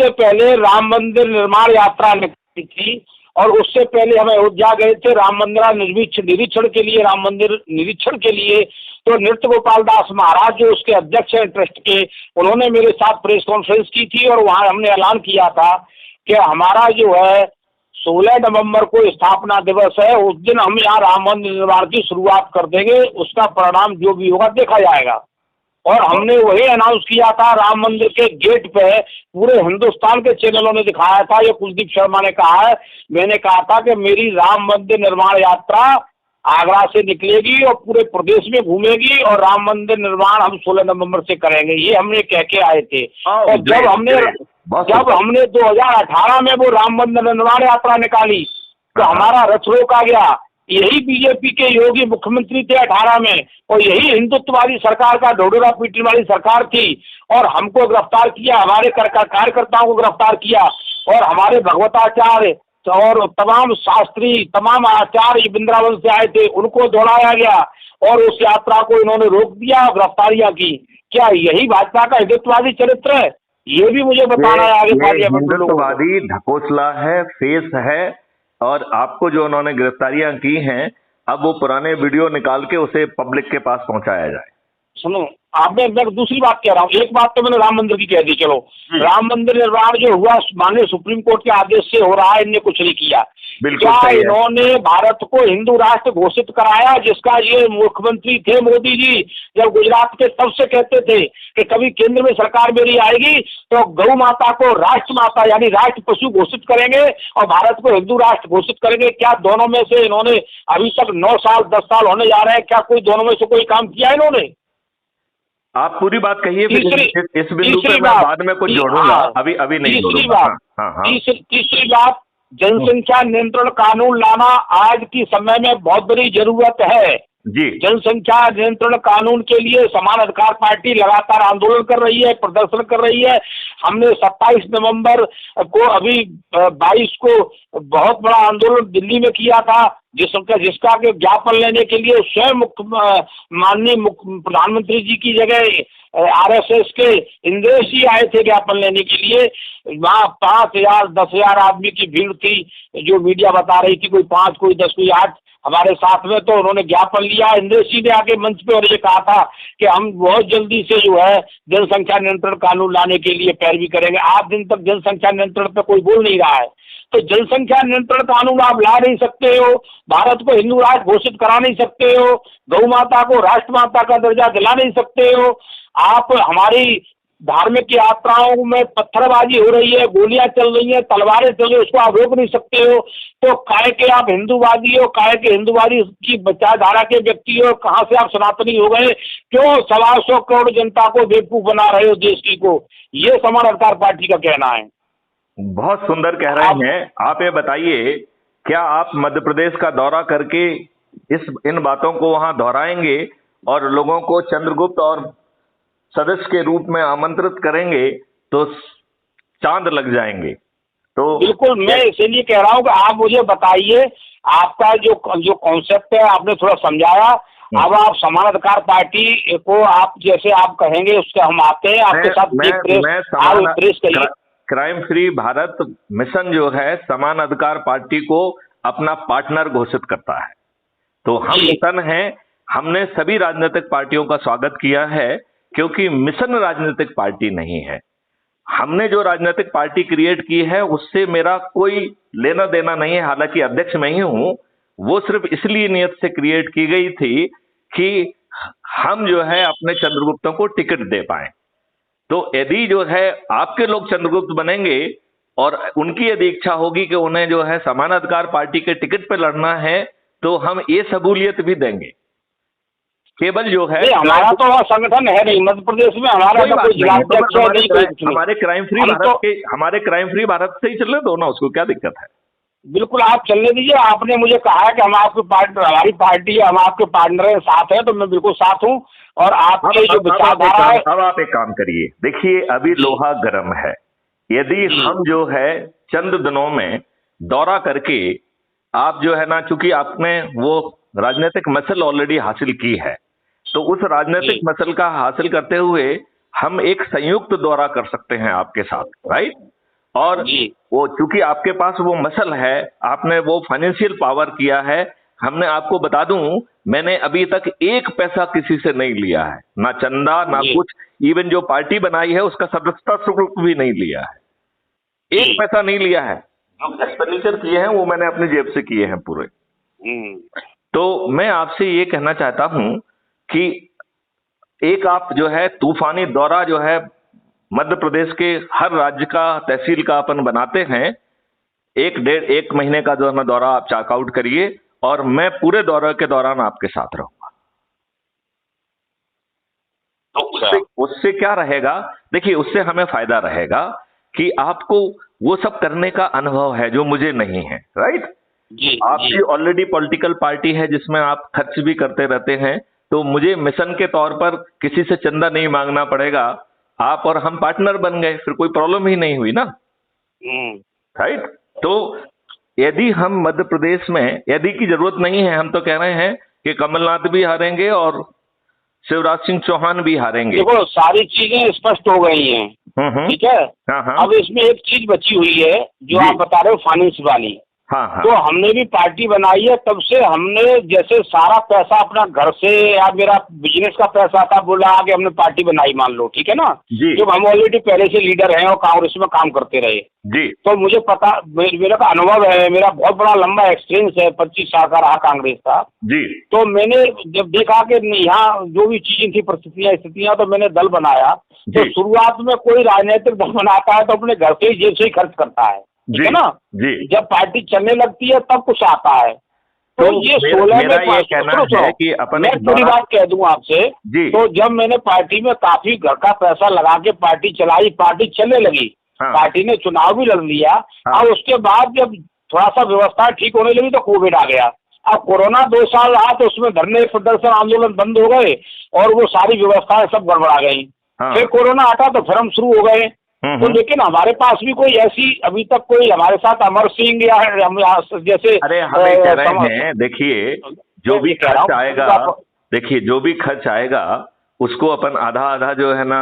पहले राम मंदिर निर्माण यात्रा निकली थी, और उससे पहले हम अयोध्या गए थे राम मंदिर निरीक्षण के लिए, राम मंदिर निरीक्षण के लिए। तो नृत्य गोपाल दास महाराज जो उसके अध्यक्ष हैं ट्रस्ट के, उन्होंने मेरे साथ प्रेस कॉन्फ्रेंस की थी और वहां हमने ऐलान किया था कि हमारा जो है 16 नवंबर को स्थापना दिवस है, उस दिन हम यहाँ राम मंदिर निर्माण की शुरुआत कर देंगे, उसका परिणाम जो भी होगा देखा जाएगा। और हमने वही अनाउंस किया था राम मंदिर के गेट पे, पूरे हिंदुस्तान के चैनलों ने दिखाया था, ये कुलदीप शर्मा ने कहा है, मैंने कहा था कि मेरी राम मंदिर निर्माण यात्रा आगरा से निकलेगी और पूरे प्रदेश में घूमेगी और राम मंदिर निर्माण हम 16 नवंबर से करेंगे, ये हमने कह के आए थे। और जब हमने 2018 में वो राम मंदिर निर्माण यात्रा निकाली तो हमारा रथ रोका गया। यही बीजेपी के योगी मुख्यमंत्री थे 18 में, और यही हिंदुत्ववादी सरकार का ढोडोरा पीटने वाली सरकार थी, और हमको गिरफ्तार किया, हमारे कार्यकर्ताओं को गिरफ्तार किया, और हमारे भगवताचार्य और तमाम शास्त्री, तमाम आचार्य वृंदावन से आए थे, उनको दौड़ाया गया और उस यात्रा को इन्होंने रोक दिया, गिरफ्तारियां की। क्या यही भाजपा का हिंदुत्ववादी चरित्र है? ये भी मुझे बताना है आगे। हिंदुत्ववादी ढकोसला है, फेस है, और आपको जो उन्होंने गिरफ्तारियां की हैं, अब वो पुराने वीडियो निकाल के उसे पब्लिक के पास पहुंचाया जाए। सुनो, आपने, मैं दूसरी बात कह रहा हूँ, एक बात तो मैंने राम मंदिर की कह दी, चलो राम मंदिर निर्माण जो हुआ माननीय सुप्रीम कोर्ट के आदेश से हो रहा है, इनने कुछ नहीं किया। क्या इन्होंने भारत को हिंदू राष्ट्र घोषित कराया, जिसका ये मुख्यमंत्री थे मोदी जी जब गुजरात के, तब से कहते थे कि कभी केंद्र में सरकार मेरी आएगी तो गौ माता को राष्ट्र माता यानी राष्ट्र पशु घोषित करेंगे और भारत को हिंदू राष्ट्र घोषित करेंगे। क्या दोनों में से इन्होंने अभी तक 9 साल 10 साल होने जा रहे हैं, क्या कोई दोनों में से कोई काम किया इन्होंने? आप पूरी बात कहिए, इस बिंदु पे मैं बाद में कुछ जोड़ूंगा, अभी नहीं तीसरी बात, तीसरी बात, जनसंख्या नियंत्रण कानून लाना आज की समय में बहुत बड़ी जरूरत है जी। जनसंख्या नियंत्रण कानून के लिए समान अधिकार पार्टी लगातार आंदोलन कर रही है, प्रदर्शन कर रही है। हमने 27 नवंबर को, अभी 22 को बहुत बड़ा आंदोलन दिल्ली में किया था, जिसका के ज्ञापन लेने के लिए स्वयं माननीय प्रधानमंत्री जी की जगह आरएसएस के इंद्रेश जी आए थे ज्ञापन लेने के लिए। वहाँ 5,000 10,000 आदमी की भीड़ थी, जो मीडिया बता रही थी, कोई 5 कोई 10 कोई 8 हमारे साथ में। तो उन्होंने ज्ञापन लिया, इंद्रेश जी ने आके मंच पे और ये कहा था कि हम बहुत जल्दी से जो है जनसंख्या नियंत्रण कानून लाने के लिए पैरवी करेंगे। 8 दिन तक जनसंख्या नियंत्रण पे कोई बोल नहीं रहा है। तो जनसंख्या नियंत्रण कानून आप ला नहीं सकते हो, भारत को हिंदू राष्ट्र घोषित करा नहीं सकते हो, गौ माता को राष्ट्र माता का दर्जा दिला नहीं सकते हो, आप हमारी धार्मिक यात्राओं में पत्थरबाजी हो रही है, गोलियां चल रही हैं, तलवारें चल रही है, उसको आप रोक नहीं सकते हो। तो काहे के आप हिंदूवादी हो, काहे के हिंदूवादी की विचारधारा के व्यक्ति हो, कहाँ से आप सनातनी हो गए? क्यों 125 करोड़ जनता को बेवकूफ बना रहे हो देश की को? ये समान अधिकार पार्टी का कहना है। बहुत सुंदर कह रहे हैं आप। ये बताइए, क्या आप मध्य प्रदेश का दौरा करके इन बातों को वहां दोहराएंगे और लोगों को चंद्रगुप्त और सदस्य के रूप में आमंत्रित करेंगे तो चांद लग जाएंगे? तो बिल्कुल, मैं इसीलिए कह रहा हूं कि आप मुझे बताइए, आपका जो कॉन्सेप्ट है आपने थोड़ा समझाया। अब आप समान अधिकार पार्टी को आप जैसे आप कहेंगे उसके हम आते हैं आपके साथ प्रेस करिए। क्राइम फ्री भारत मिशन जो है समान अधिकार पार्टी को अपना पार्टनर घोषित करता है। तो हम मिशन है, हमने सभी राजनीतिक पार्टियों का स्वागत किया है, क्योंकि मिशन राजनीतिक पार्टी नहीं है। हमने जो राजनीतिक पार्टी क्रिएट की है उससे मेरा कोई लेना देना नहीं है, हालांकि अध्यक्ष मैं ही हूं। वो सिर्फ इसलिए नियत से क्रिएट की गई थी कि हम जो है अपने चंद्रगुप्तों को टिकट दे पाए। तो यदि जो है आपके लोग चंद्रगुप्त बनेंगे और उनकी यदि इच्छा होगी कि उन्हें जो है समान अधिकार पार्टी के टिकट पे लड़ना है, तो हम ये सहूलियत भी देंगे। केवल जो है हमारा तो वहाँ संगठन है नहीं मध्य प्रदेश में, हमारा तो कोई जिलाध्यक्ष नहीं। हमारे क्राइम फ्री भारत से ही चलने दो ना, उसको क्या दिक्कत है? बिल्कुल आप चलने दीजिए। आपने मुझे कहा है कि हम आपके पार्टनर, हमारी पार्टी है, हम आपके पार्टनर साथ हैं, तो मैं बिल्कुल साथ हूँ। और आपके जो विचारधारा है, अब आप एक काम करिए, देखिए अभी लोहा गर्म है। यदि हम जो है चंद दिनों में दौरा करके, आप जो है ना, चूंकि आपने वो राजनीतिक मसल ऑलरेडी हासिल की है, तो उस राजनीतिक मसल का हासिल करते हुए हम एक संयुक्त दौरा कर सकते हैं आपके साथ, राइट? और वो चूंकि आपके पास वो मसल है, आपने वो फाइनेंशियल पावर किया है। हमने आपको बता दूं, मैंने अभी तक 1 पैसा किसी से नहीं लिया है, ना चंदा ना कुछ। इवन जो पार्टी बनाई है उसका सदस्यता शुल्क भी नहीं लिया है, 1 पैसा नहीं लिया है। जो एक्सपेंडिचर किए हैं वो मैंने अपनी जेब से किए हैं पूरे। तो मैं आपसे ये कहना चाहता हूं कि एक आप जो है तूफानी दौरा जो है मध्य प्रदेश के हर राज्य का, तहसील का अपन बनाते हैं, 1 महीने का जो है दौरा आप चेकआउट करिए और मैं पूरे दौरे के दौरान आपके साथ रहूंगा। तो उससे क्या रहेगा? देखिए, उससे हमें फायदा रहेगा कि आपको वो सब करने का अनुभव है जो मुझे नहीं है, राइट? आपकी ऑलरेडी पॉलिटिकल पार्टी है जिसमें आप खर्च भी करते रहते हैं, तो मुझे मिशन के तौर पर किसी से चंदा नहीं मांगना पड़ेगा। आप और हम पार्टनर बन गए, फिर कोई प्रॉब्लम ही नहीं हुई ना, राइट? तो यदि हम मध्य प्रदेश में, यदि की जरूरत नहीं है, हम तो कह रहे हैं कि कमलनाथ भी हारेंगे और शिवराज सिंह चौहान भी हारेंगे। देखो, सारी चीजें स्पष्ट हो गई हैं, ठीक है? अब इसमें एक चीज बची हुई है जो आप बता रहे हो, फाइनेंस वाली। हाँ हाँ। तो हमने भी पार्टी बनाई है, तब से हमने जैसे सारा पैसा अपना घर से या मेरा बिजनेस का पैसा था, बोला कि हमने पार्टी बनाई, मान लो, ठीक है ना, जी जब हम ऑलरेडी पहले से लीडर हैं और कांग्रेस में काम करते रहे, जी तो मुझे पता, मेरा का अनुभव है, मेरा बहुत बड़ा लंबा एक्सपीरियंस है, 25 साल का रहा कांग्रेस का। जी तो मैंने जब देखा कि यहाँ जो भी चीजें थी, परिस्थितियां स्थितियां, तो मैंने दल बनाया। तो जी शुरुआत में कोई राजनीतिक दल बनाता है तो अपने घर से ही जेब से ही खर्च करता है, ठीक जी है ना। जी। जब पार्टी चलने लगती है तब कुछ आता है। तो तो ये मेरा 16 मेरा में ये कहना है कि अपन मैं एक थोड़ी दौरा बात कह दूं आपसे। जी तो जब मैंने पार्टी में काफी घर का पैसा लगा के पार्टी चलाई, पार्टी चलने लगी, हाँ पार्टी ने चुनाव भी लड़ लिया। हाँ और उसके बाद जब थोड़ा सा व्यवस्था ठीक होने लगी तो कोविड आ गया। अब कोरोना 2 साल रहा तो उसमें धरने प्रदर्शन आंदोलन बंद हो गए और वो सारी व्यवस्थाएं सब गड़बड़ा गई। हाँ। फिर कोरोना हटा तो फिर हम शुरू हो गए। तो लेकिन हमारे पास भी कोई ऐसी अभी तक कोई हमारे साथ अमर सिंह या हम जैसे अरे हम ये कह रहे हैं, देखिए जो भी कह रहा खर्च हूं, आएगा, देखिए जो भी खर्च आएगा उसको अपन आधा आधा जो है ना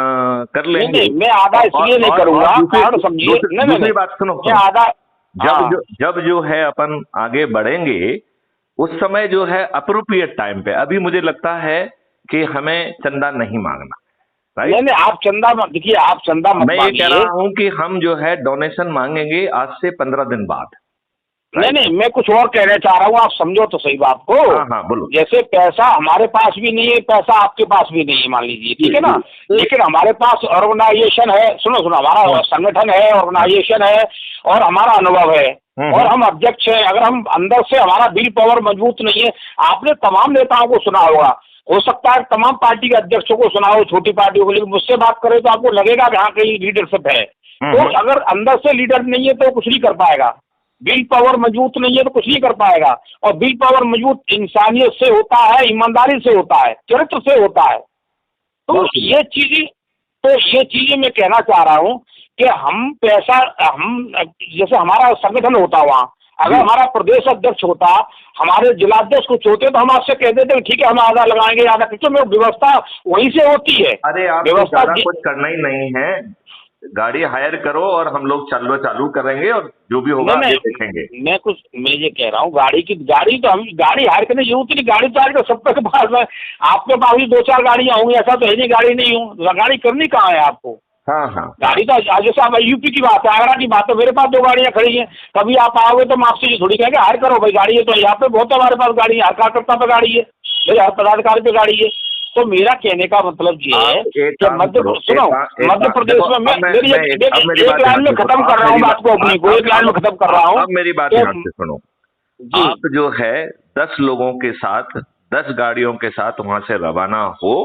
कर नहीं लेंगे। नहीं, मैं आधा इसलिए नहीं करूंगा, कारण समझिए। नहीं नहीं दूसरी बात सुनो, मैं आधा, हाँ, जब जो है अपन आगे बढ़ेंगे उस समय जो है अप्रोप्रिएट टाइम पे, अभी मुझे लगता है कि हमें चंदा नहीं मांगना, राइट। नहीं नहीं, आप चंदा मत देखिए, आप चंदा मत मैं ये कह मांगिए। रहा हूं कि हम जो है डोनेशन मांगेंगे आज से 15 दिन बाद। नहीं नहीं, मैं कुछ और कहना चाह रहा हूँ, आप समझो तो सही बात को। हाँ हाँ बोलो। जैसे पैसा हमारे पास भी नहीं है, पैसा आपके पास भी नहीं है, मान लीजिए, ठीक है ना, लेकिन हमारे पास ऑर्गेनाइजेशन है, सुनो सुनो, हमारा संगठन है, ऑर्गेनाइजेशन है और हमारा अनुभव है और हम अध्यक्ष हैं। अगर हम अंदर से हमारा विल पावर मजबूत नहीं है, आपने तमाम नेताओं को सुना होगा, हो सकता है तमाम पार्टी के अध्यक्षों को सुना हो, छोटी पार्टियों को, लेकिन मुझसे बात करें तो आपको लगेगा कि हाँ कहीं लीडरशिप है। तो अगर अंदर से लीडर नहीं है तो कुछ नहीं कर पाएगा। विल पावर मजबूत नहीं है तो कुछ नहीं कर पाएगा। और विल पावर मजबूत इंसानियत से होता है, ईमानदारी से होता है, चरित्र से होता है। तो ये चीजें मैं कहना चाह रहा हूँ कि हम पैसा, हम जैसे हमारा संगठन होता वहाँ, अगर हमारा प्रदेश अध्यक्ष होता, हमारे जिलाध्यक्ष कुछ होते तो हम आपसे कह देते ठीक है हम आधा लगाएंगे, आधा, क्योंकि व्यवस्था वहीं से होती है। अरे आप व्यवस्था कुछ करना ही नहीं है, गाड़ी हायर करो और हम लोग चालू करेंगे और जो भी होगा आगे देखेंगे। मैं ये कह रहा हूँ, गाड़ी तो हम गाड़ी हायर करने की जरूरत नहीं, गाड़ी तो आज सबके पास है, आपके पास भी 2-4 गाड़ियाँ होंगी, ऐसा तो है नहीं गाड़ी नहीं हो, गाड़ी करनी कहाँ है आपको। हाँ हाँ, गाड़ी तो जैसे आप यूपी की बात है, आगरा की बात है, मेरे पास 2 गाड़ियाँ खड़ी हैं, कभी आप आओगे तो मैं आपसे ये थोड़ी कहेंगे हायर करो भाई गाड़ी है, तो यहाँ पे बहुत हमारे पास गाड़ी है, हर कार्यकर्ता पे गाड़ी है, मेरे हर पदाधिकारी पे गाड़ी है। तो मेरा कहने का मतलब ये है कि मध्य प्रदेश में मैं एक लाइन में खत्म कर रहा हूँ बात को अपनी को, एक लाइन में खत्म कर रहा हूँ। अब मेरी बात ध्यान से सुनो, आप जो है 10 लोगों के साथ 10 गाड़ियों के साथ वहां से रवाना हो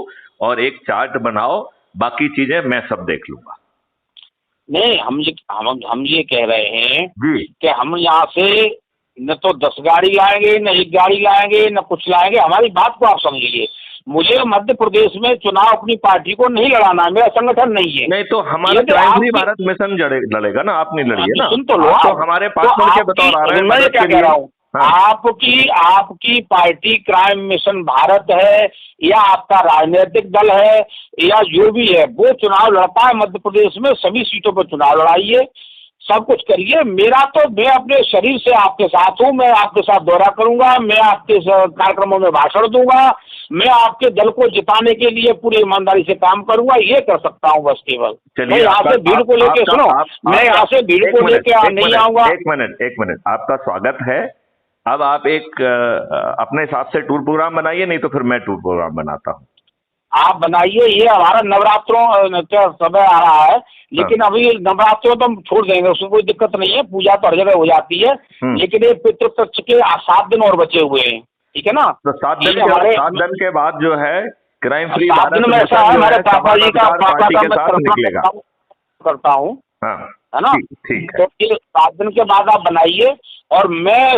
और एक चार्ट बनाओ, बाकी चीजें मैं सब देख लूंगा। नहीं, हम ये कह रहे हैं कि हम यहाँ से न तो 10 गाड़ी लाएंगे, न 1 गाड़ी लाएंगे, न कुछ लाएंगे। हमारी बात को आप समझिए, मुझे मध्य प्रदेश में चुनाव अपनी पार्टी को नहीं लड़ाना है, मेरा संगठन नहीं है। नहीं तो हमारा क्रांति भारत मिशन लड़ेगा ना, आप नहीं लड़िए ना। सुन तो लो, तो हमारे पार्टनर के बतौर आ रहे हैं। मैं क्या कह रहा हूँ, आपकी पार्टी क्राइम मिशन भारत है या आपका राजनीतिक दल है या जो भी है, वो चुनाव लड़ता है मध्य प्रदेश में, सभी सीटों पर चुनाव लड़ाइए, सब कुछ करिए। मेरा तो, मैं अपने शरीर से आपके साथ हूँ, मैं आपके साथ दौरा करूंगा, मैं आपके कार्यक्रमों में भाषण दूंगा, मैं आपके दल को जिताने के लिए पूरी ईमानदारी से काम करूंगा, ये कर सकता हूँ बस केवल। मैं यहाँ से भीड़ को लेके, सुनो, मैं यहाँ से भीड़ को लेके नहीं आऊंगा। एक मिनट, आपका स्वागत है। अब आप एक अपने हिसाब से टूर प्रोग्राम बनाइए, नहीं तो फिर मैं टूर प्रोग्राम बनाता हूँ। आप बनाइए, ये हमारा नवरात्रों समय आ रहा है, लेकिन अभी नवरात्रों तो हम छोड़ देंगे, उसमें कोई दिक्कत नहीं है, पूजा तो हर जगह हो जाती है, लेकिन ये पितृपक्ष के 7 दिन और बचे हुए हैं, ठीक है ना। तो 7 दिन के बाद जो है क्राइम फ्री 7 दिन में ऐसा है, हमारे पापा जी का निकलेगा करता हूँ, है ना। ठीक है, तो 7 दिन के बाद आप बनाइए और मैं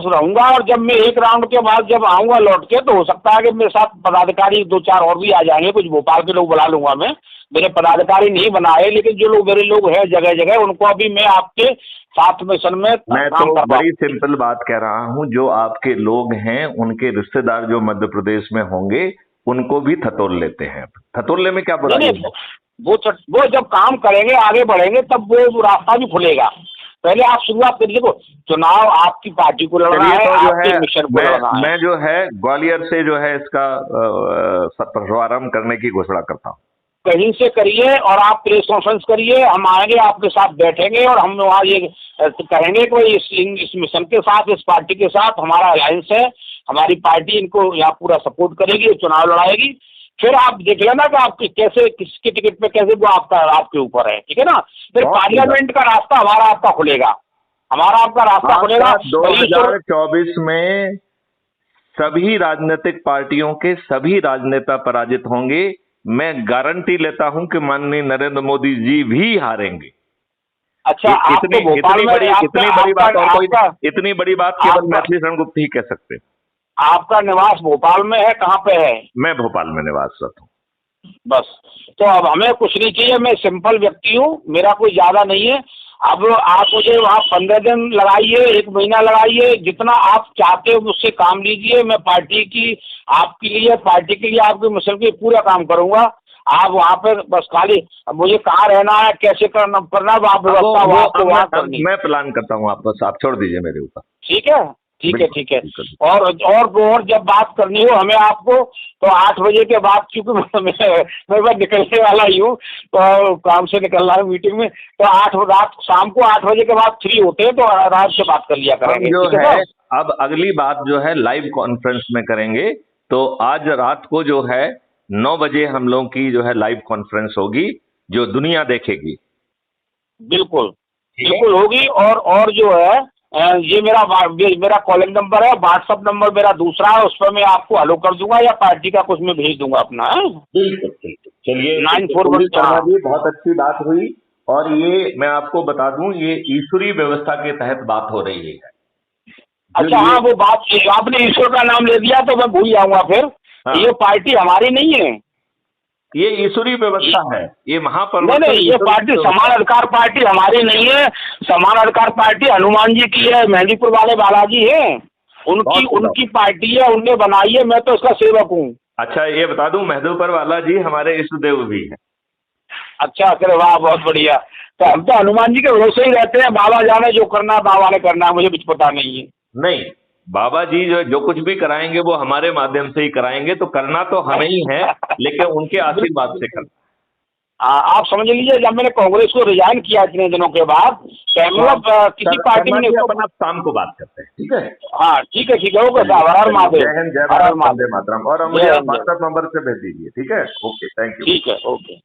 रहूंगा। और जब मैं 1 राउंड के बाद जब आऊंगा लौट के, तो हो सकता है कि मेरे साथ पदाधिकारी 2-4 और भी आ जाएंगे, कुछ भोपाल के लोग बुला लूंगा मैं। मेरे पदाधिकारी नहीं बनाए, लेकिन जो लोग मेरे लोग हैं जगह जगह, उनको अभी मैं आपके साथ मिशन में मैं तो बड़ी सिंपल बात कह रहा हूँ, जो आपके लोग हैं उनके रिश्तेदार जो मध्य प्रदेश में होंगे उनको भी थतोल लेते हैं। थतोलने में क्या बुराई है? वो जब काम करेंगे, आगे बढ़ेंगे, तब वो रास्ता भी खुलेगा। पहले आप शुरुआत करिए। देखो, चुनाव आपकी पार्टी को लड़ना चलिए है, तो जो आपके है मिशन को लड़ना है। मैं जो है ग्वालियर से जो है इसका शुभारंभ करने की घोषणा करता हूँ। कहीं से करिए और आप प्रेस कॉन्फ्रेंस करिए, हम आएंगे, आपके साथ बैठेंगे और हम वहाँ ये कहेंगे कि इस मिशन के साथ, इस पार्टी के साथ हमारा अलायंस है, हमारी पार्टी इनको यहाँ पूरा सपोर्ट करेगी, चुनाव लड़ाएगी। फिर आप देख लेना कि आपकी कैसे, किसके टिकट पे कैसे, वो आपके ऊपर है, ठीक है ना। फिर पार्लियामेंट का रास्ता हमारा आपका खुलेगा, हमारा आपका रास्ता खुलेगा। 2024 में सभी राजनीतिक पार्टियों के सभी राजनेता पराजित होंगे। मैं गारंटी लेता हूं कि माननीय नरेंद्र मोदी जी भी हारेंगे। अच्छा, इतनी बड़ी बात केवल मैथिली शरण गुप्त ही कह सकते। आपका निवास भोपाल में है, कहाँ पे है? मैं भोपाल में निवासरत हूँ। बस, तो अब हमें कुछ नहीं चाहिए, मैं सिंपल व्यक्ति हूँ, मेरा कोई ज्यादा नहीं है। अब आप मुझे वहाँ 15 दिन लगाइए, 1 महीना लगाइए, जितना आप चाहते हो मुझसे काम लीजिए। मैं पार्टी की, आपके लिए, पार्टी के लिए, आपके मिशन के पूरा काम करूंगा। आप वहाँ पे बस खाली मुझे कहाँ रहना है, कैसे करना, आप व्यवस्था वहाँ करनी। मैं प्लान करता हूँ, आप बस आप छोड़ दीजिए मेरे ऊपर। ठीक है, ठीक है, ठीक है। और जब बात करनी हो हमें आपको, तो 8 बजे के बाद, क्योंकि मैं बस निकलने वाला ही हूँ, तो काम से निकल रहा है मीटिंग में, तो शाम को 8 बजे के बाद फ्री होते हैं, तो आराम से बात कर लिया करेंगे। जो है अब अगली बात जो है लाइव कॉन्फ्रेंस में करेंगे। तो आज रात को जो है 9 बजे हम लोगों की जो है लाइव कॉन्फ्रेंस होगी, जो दुनिया देखेगी। बिल्कुल बिल्कुल होगी। और जो है ये मेरा कॉलिंग नंबर है, व्हाट्सअप नंबर मेरा दूसरा है, उस पर मैं आपको हेलो कर दूंगा या पार्टी का कुछ मैं भेज दूंगा अपना। बिल्कुल, चलिए 941। बहुत अच्छी बात हुई। और ये मैं आपको बता दूं, ये ईश्वरीय व्यवस्था के तहत बात हो रही है। अच्छा, हाँ, वो बात आपने ईश्वर का नाम ले दिया तो मैं भूल जाऊंगा फिर। हाँ। ये पार्टी हमारी नहीं है, ये ईश्वरीय व्यवस्था है, ये महापर्व। नहीं, ये पार्टी समान अधिकार पार्टी हमारी नहीं है। समान अधिकार पार्टी हनुमान जी की है, मेहंदीपुर वाले बालाजी हैं, उनकी पार्टी है, उनने बनाई है, मैं तो उसका सेवक हूँ। अच्छा, ये बता दूं, मेहंदीपुर वाला जी हमारे इष्ट देव भी है। अच्छा, अरे वाह, बहुत बढ़िया। तो हम तो हनुमान जी के भरोसे ही रहते हैं, बाबा जाने जो करना बाबा ने करना है, मुझे कुछ पता नहीं है। नहीं, बाबा जी जो कुछ भी कराएंगे वो हमारे माध्यम से ही कराएंगे, तो करना तो हमें ही है, लेकिन उनके आशीर्वाद से करना। आप समझ लीजिए, जब मैंने कांग्रेस को रिजाइन किया इतने दिनों के बाद, मतलब किसी पार्टी में अपन शाम को बात करते हैं, ठीक है? हाँ, ठीक है, ठीक है, ओके साहब, हर हर महादेव। जय हिंद, जय भारत, वंदे मातरम। और मुझे व्हाट्सएप नंबर से भेज दीजिए, ठीक है? Okay, thank you. ठीक है, ओके।